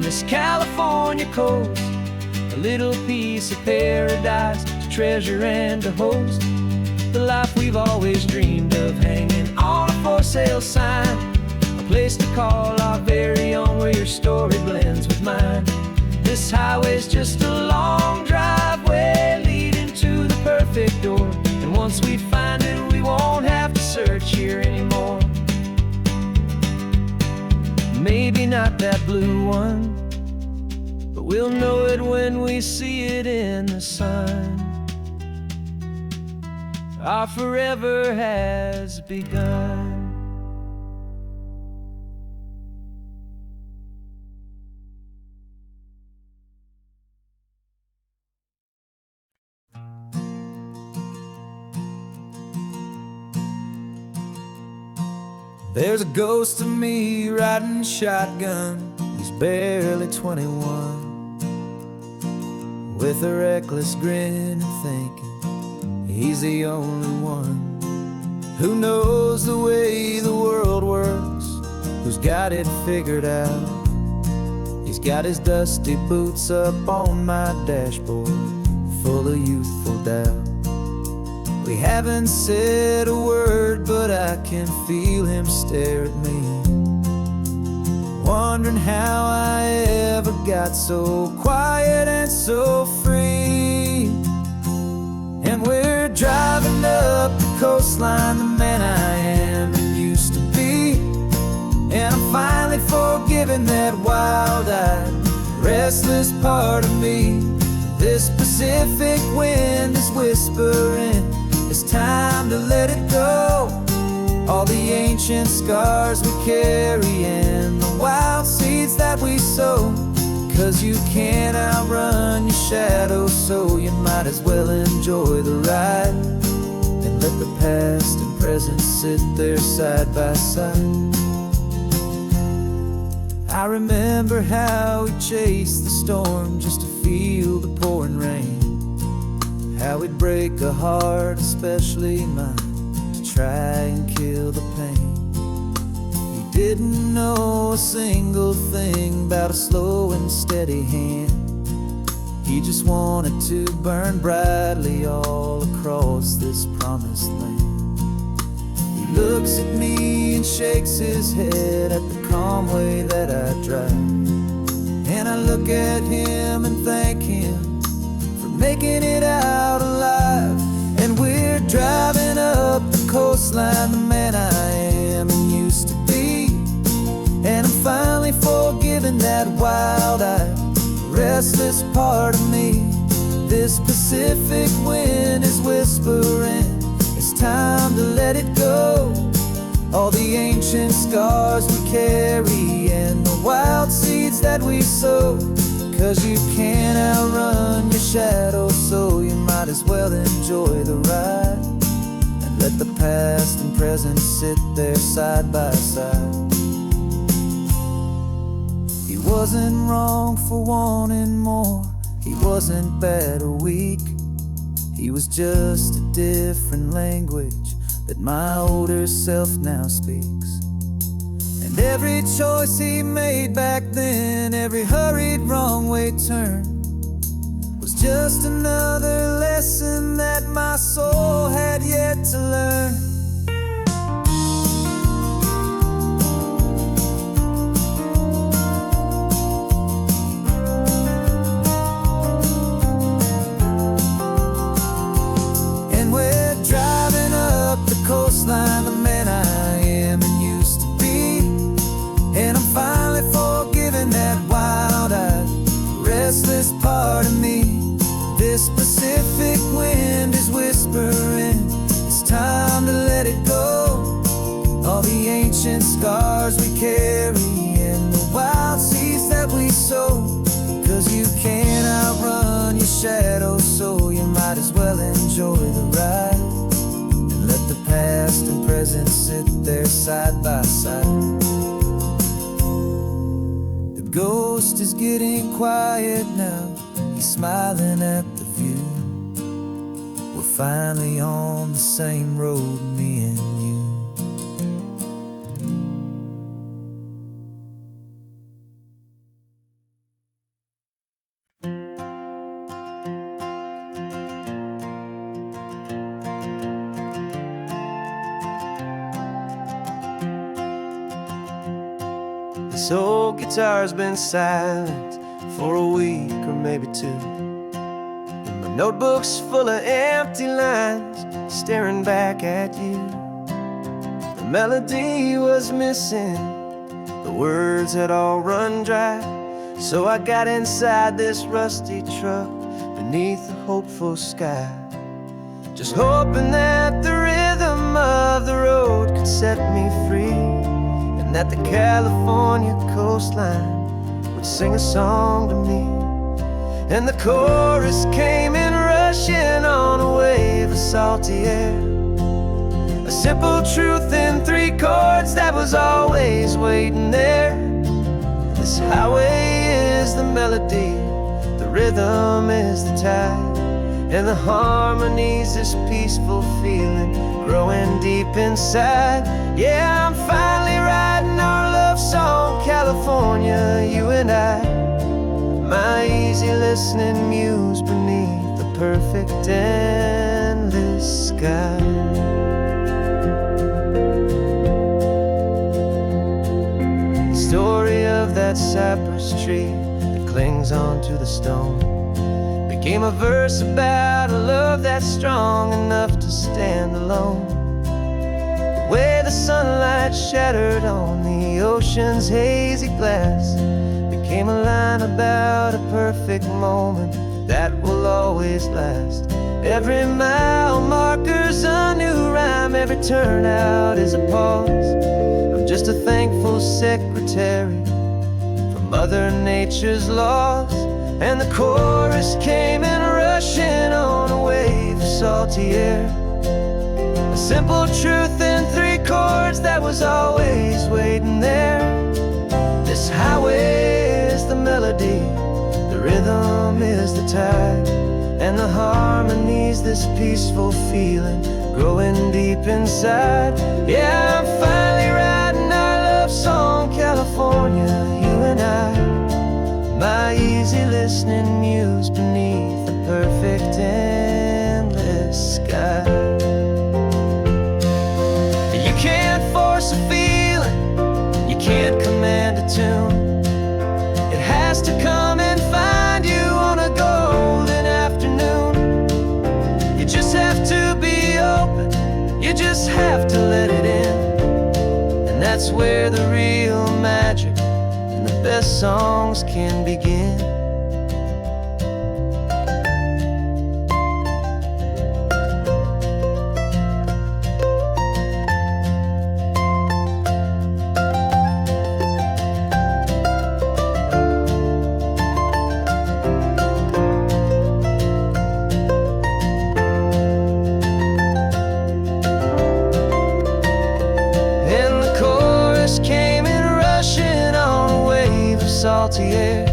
this California coast, a little piece of paradise to treasure and to host. The life we've always dreamed of, hanging on a for sale sign, a place to call our very own, where your story blends with mine. This highway's just a long driveway leading to the perfect door, and once we find it, we won't have to search here anymore. Maybe not that blue one, but we'll know it when we see it in the sun. Our forever has begun. There's a ghost of me riding shotgun. He's barely 21, with a reckless grin and thinking he's the only one who knows the way the world works, who's got it figured out. He's got his dusty boots up on my dashboard, full of youthful doubt. We haven't said a word, but I can feel him stare at me, wondering how I ever got so quiet and so free. And we're driving up the coastline, the man I am and used to be, and I'm finally forgiving that wild-eyed, restless part of me. This Pacific wind is whispering, it's time to let it go. All the ancient scars we carry and the wild seeds that we sow. 'Cause you can't outrun your shadow, so you might as well enjoy the ride, and let the past and present sit there side by side. I remember how we chased the storm just to feel the pouring rain, how we'd break a heart, especially mine, to try and kill the pain. He didn't know a single thing about a slow and steady hand. He just wanted to burn brightly all across this promised land. He looks at me and shakes his head at the calm way that I drive, and I look at him and thank him making it out alive. And we're driving up the coastline, the man I am and used to be, and I'm finally forgiving that wild-eyed, restless part of me. This Pacific wind is whispering, it's time to let it go. All the ancient scars we carry and the wild seeds that we sow. 'Cause you can't outrun your shadow, so you might as well enjoy the ride, and let the past and present sit there side by side. He wasn't wrong for wanting more, he wasn't bad or weak. He was just a different language that my older self now speaks. And every choice he made back then, every hurried wrong way turn, was just another lesson that my soul had yet to learn. And we're driving up the coastline, the man I am and used to be, and I'm finally forgiving that wild-eyed, restless part of me. This Pacific wind is whispering, it's time to let it go. All the ancient scars we carry and the wild seeds that we sow. 'Cause you can't outrun your shadow, so you might as well enjoy the ride, and let the past and present sit there side by side. The ghost is getting quiet now, he's smiling at the view. We're finally on the same road, me and you. This old guitar's been silent for a week or maybe two, and my notebook's full of empty lines staring back at you. The melody was missing, the words had all run dry, so I got inside this rusty truck beneath the hopeful sky, just hoping that the rhythm of the road could set me free, and that the California coastline would sing a song to me. And the chorus came in rushing on a wave of salty air, a simple truth in 3 chords that was always waiting there. This highway is the melody, the rhythm is the tide, and the harmony's this peaceful feeling growing deep inside. Yeah, I'm finally writing our love song, California, you and I, my easy listening muse beneath the perfect endless sky. The story of that cypress tree that clings onto the stone became a verse about a love that's strong enough to stand alone. The way the sunlight shattered on the ocean's hazy glass became a line about a perfect moment that will always last. Every mile marker's a new rhyme, every turnout is a pause. I'm just a thankful secretary for Mother Nature's laws. And the chorus came in rushing on a wave of salty air, a simple truth in 3 chords that was always waiting there. This highway is the melody, the rhythm is the tide, and the harmony's this peaceful feeling growing deep inside. Yeah, I'm finally writing our love song, California, you and I, my easy listening muse beneath the perfect endless sky. You can't force a feeling, you can't command a tune. It has to come and find you on a golden afternoon. You just have to be open, you just have to let it in, and that's where the real magic, the best songs can begin. And the chorus came in rushing on a wave of salty air,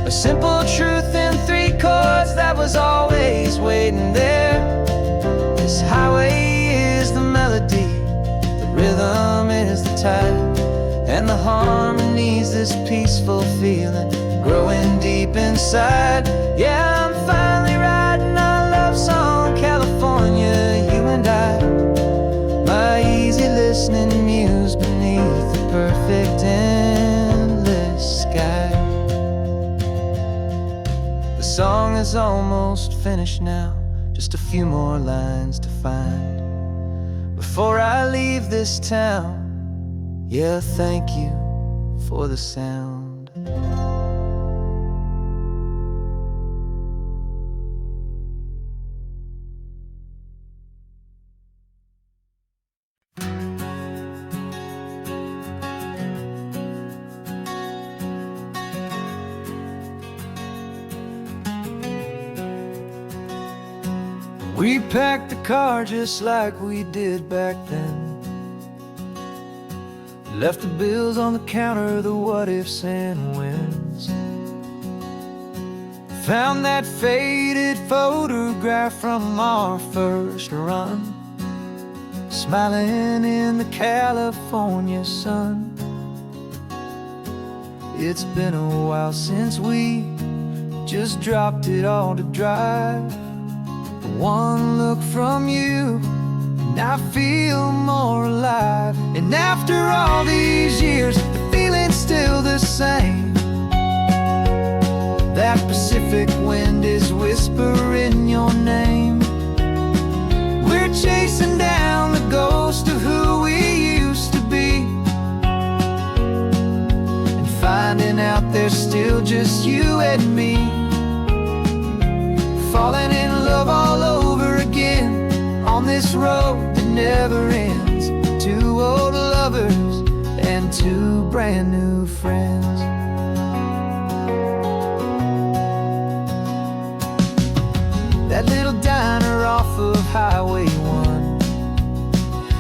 a simple truth in 3 chords that was always waiting there. This highway is the melody, the rhythm is the tide, and the harmony's this peaceful feeling growing deep inside. Yeah, I'm finally writing our love song, California, you and I, my easy listening muse beneath the perfect endless sky. The song is almost finished now, just a few more lines to find before I leave this town. Yeah, thank you for the sound. We packed the car just like we did back then, left the bills on the counter, the what ifs and whens. Found that faded photograph from our first run, smiling in the California sun. It's been a while since we just dropped it all to drive. One look from you and I feel more alive. And after all these years, the feeling's still the same. That Pacific wind is whispering your name. We're chasing down the ghost of who we used to be, and finding out there's still just you and me. Falling in love all over again on this road that never ends. Two old lovers and two brand new friends. That little diner off of Highway 1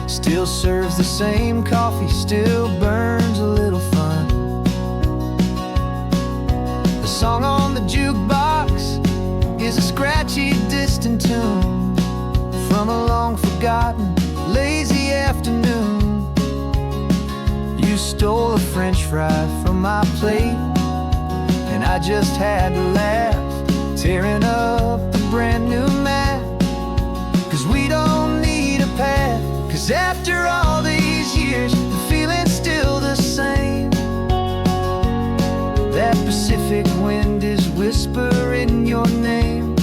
still serves the same coffee, still burns a little fun. The song on the jukebox is a scratchy, distant tune from a long forgotten, lazy afternoon. You stole a French fry from my plate, and I just had to laugh, tearing up the brand new map. 'Cause we don't need a path, 'cause after all these years, the feeling's still the same. That Pacific wind is whispering your name.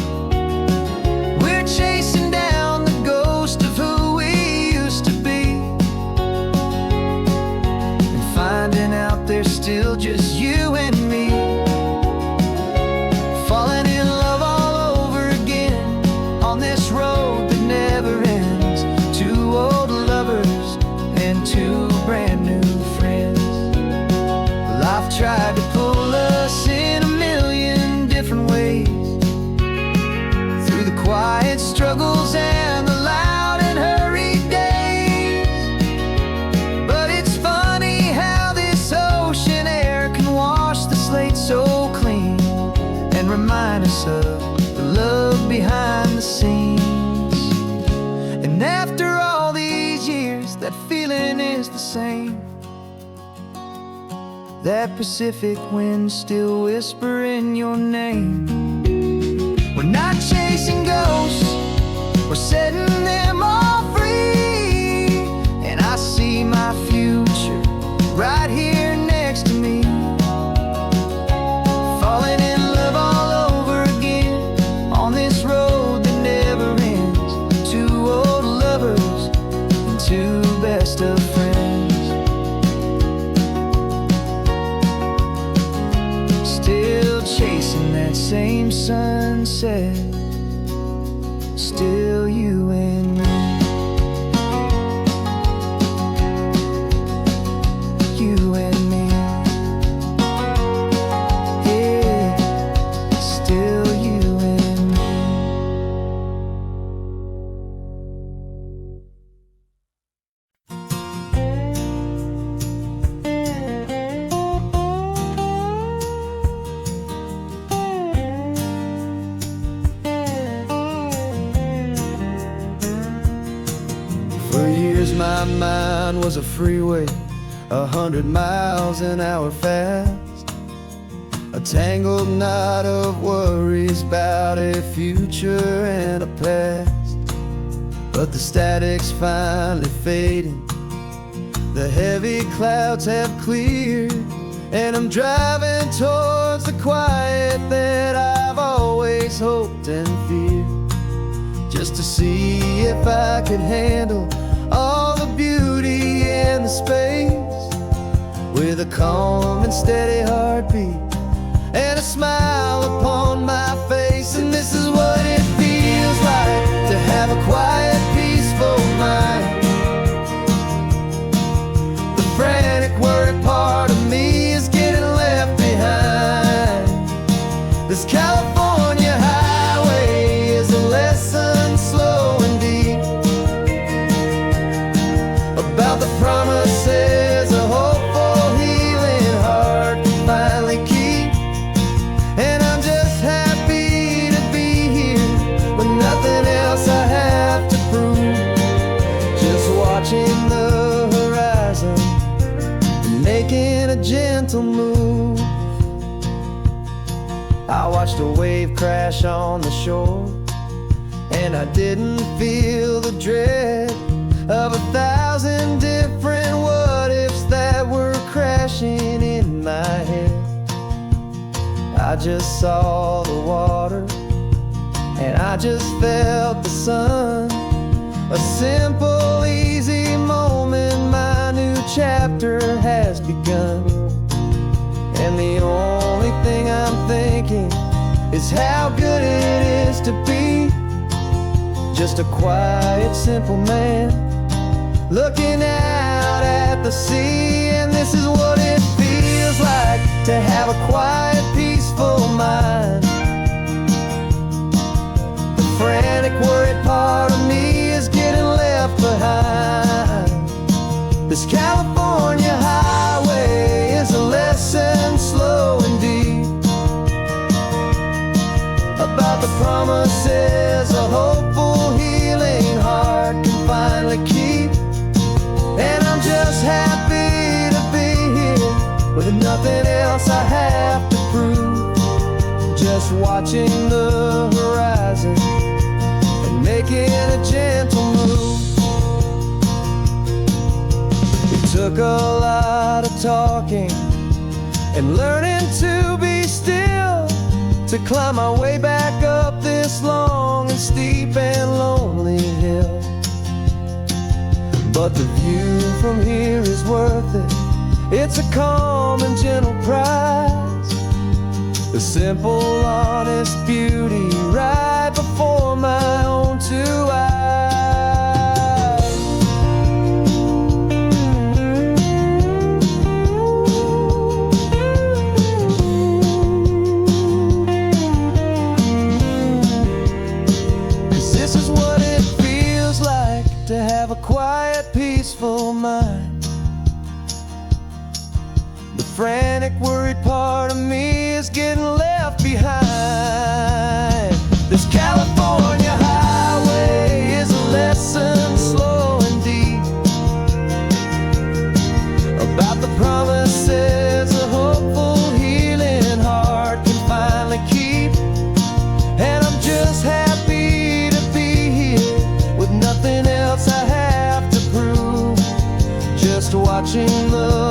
We're chasing down the ghost of who we used to be, and finding out there's still just you and me. Falling in love all over again on this road that never ends. Two old lovers and two brand new friends. Life tried to pull us in a million different ways, through the quiet struggles and the loud and hurried days. But it's funny how this ocean air can wash the slate so clean, and remind us of the love behind the scenes. And after all these years, that feeling is the same. That Pacific wind still whispering your name. We're not chasing ghosts, we're setting them all free. And I see my future right here next to me. Falling in love all over again on this road that never ends. Two old lovers and two best of friends. Still chasing that same sunset, still you and me. You and me. Yeah, still you and me. For years my mind was a freeway, 100 miles an hour fast, a tangled knot of worries about a future and a past. But the static's finally fading, the heavy clouds have cleared, and I'm driving towards the quiet that I've always hoped and feared, just to see if I could handle all the beauty and the space, with a calm and steady heartbeat and a smile upon my face. And this is what it feels like to have a quiet, peaceful mind. The frantic, worried part of me is getting left behind. This California highway is a lesson slow and deep about the promises a hopeful, healing heart can finally keep. And I'm just happy to be here with nothing else I have to prove, just watching the horizon and making a gentle move. I watched a wave crash on the shore, and I didn't feel the dread of 1,000 different what ifs that were crashing in my head. I just saw the water, and I just felt the sun. A simple, easy moment, my new chapter has begun. And the only thing I'm thinking is how good it is to be just a quiet, simple man looking out at the sea. And this is what it feels like to have a quiet, peaceful mind. The frantic, worried part of me is getting left behind. This California highway is a lesson slow and deep about the promises a hopeful, healing heart can finally keep. And I'm just happy to be here with nothing else I have to prove, just watching the horizon and making a gentle move. It took a lot of talking and learning to be still to climb my way back up this long and steep and lonely hill. But the view from here is worth it. It's a calm and gentle prize, the simple, honest beauty right before my own two eyes. 'Cause this is what it feels like to have a quiet, peaceful mind. The frantic, worried part of me is getting left behind. This California highway is a lesson slow and deep about the promises a hopeful, healing heart can finally keep. And I'm just happy to be here with nothing else I have to prove, just watching the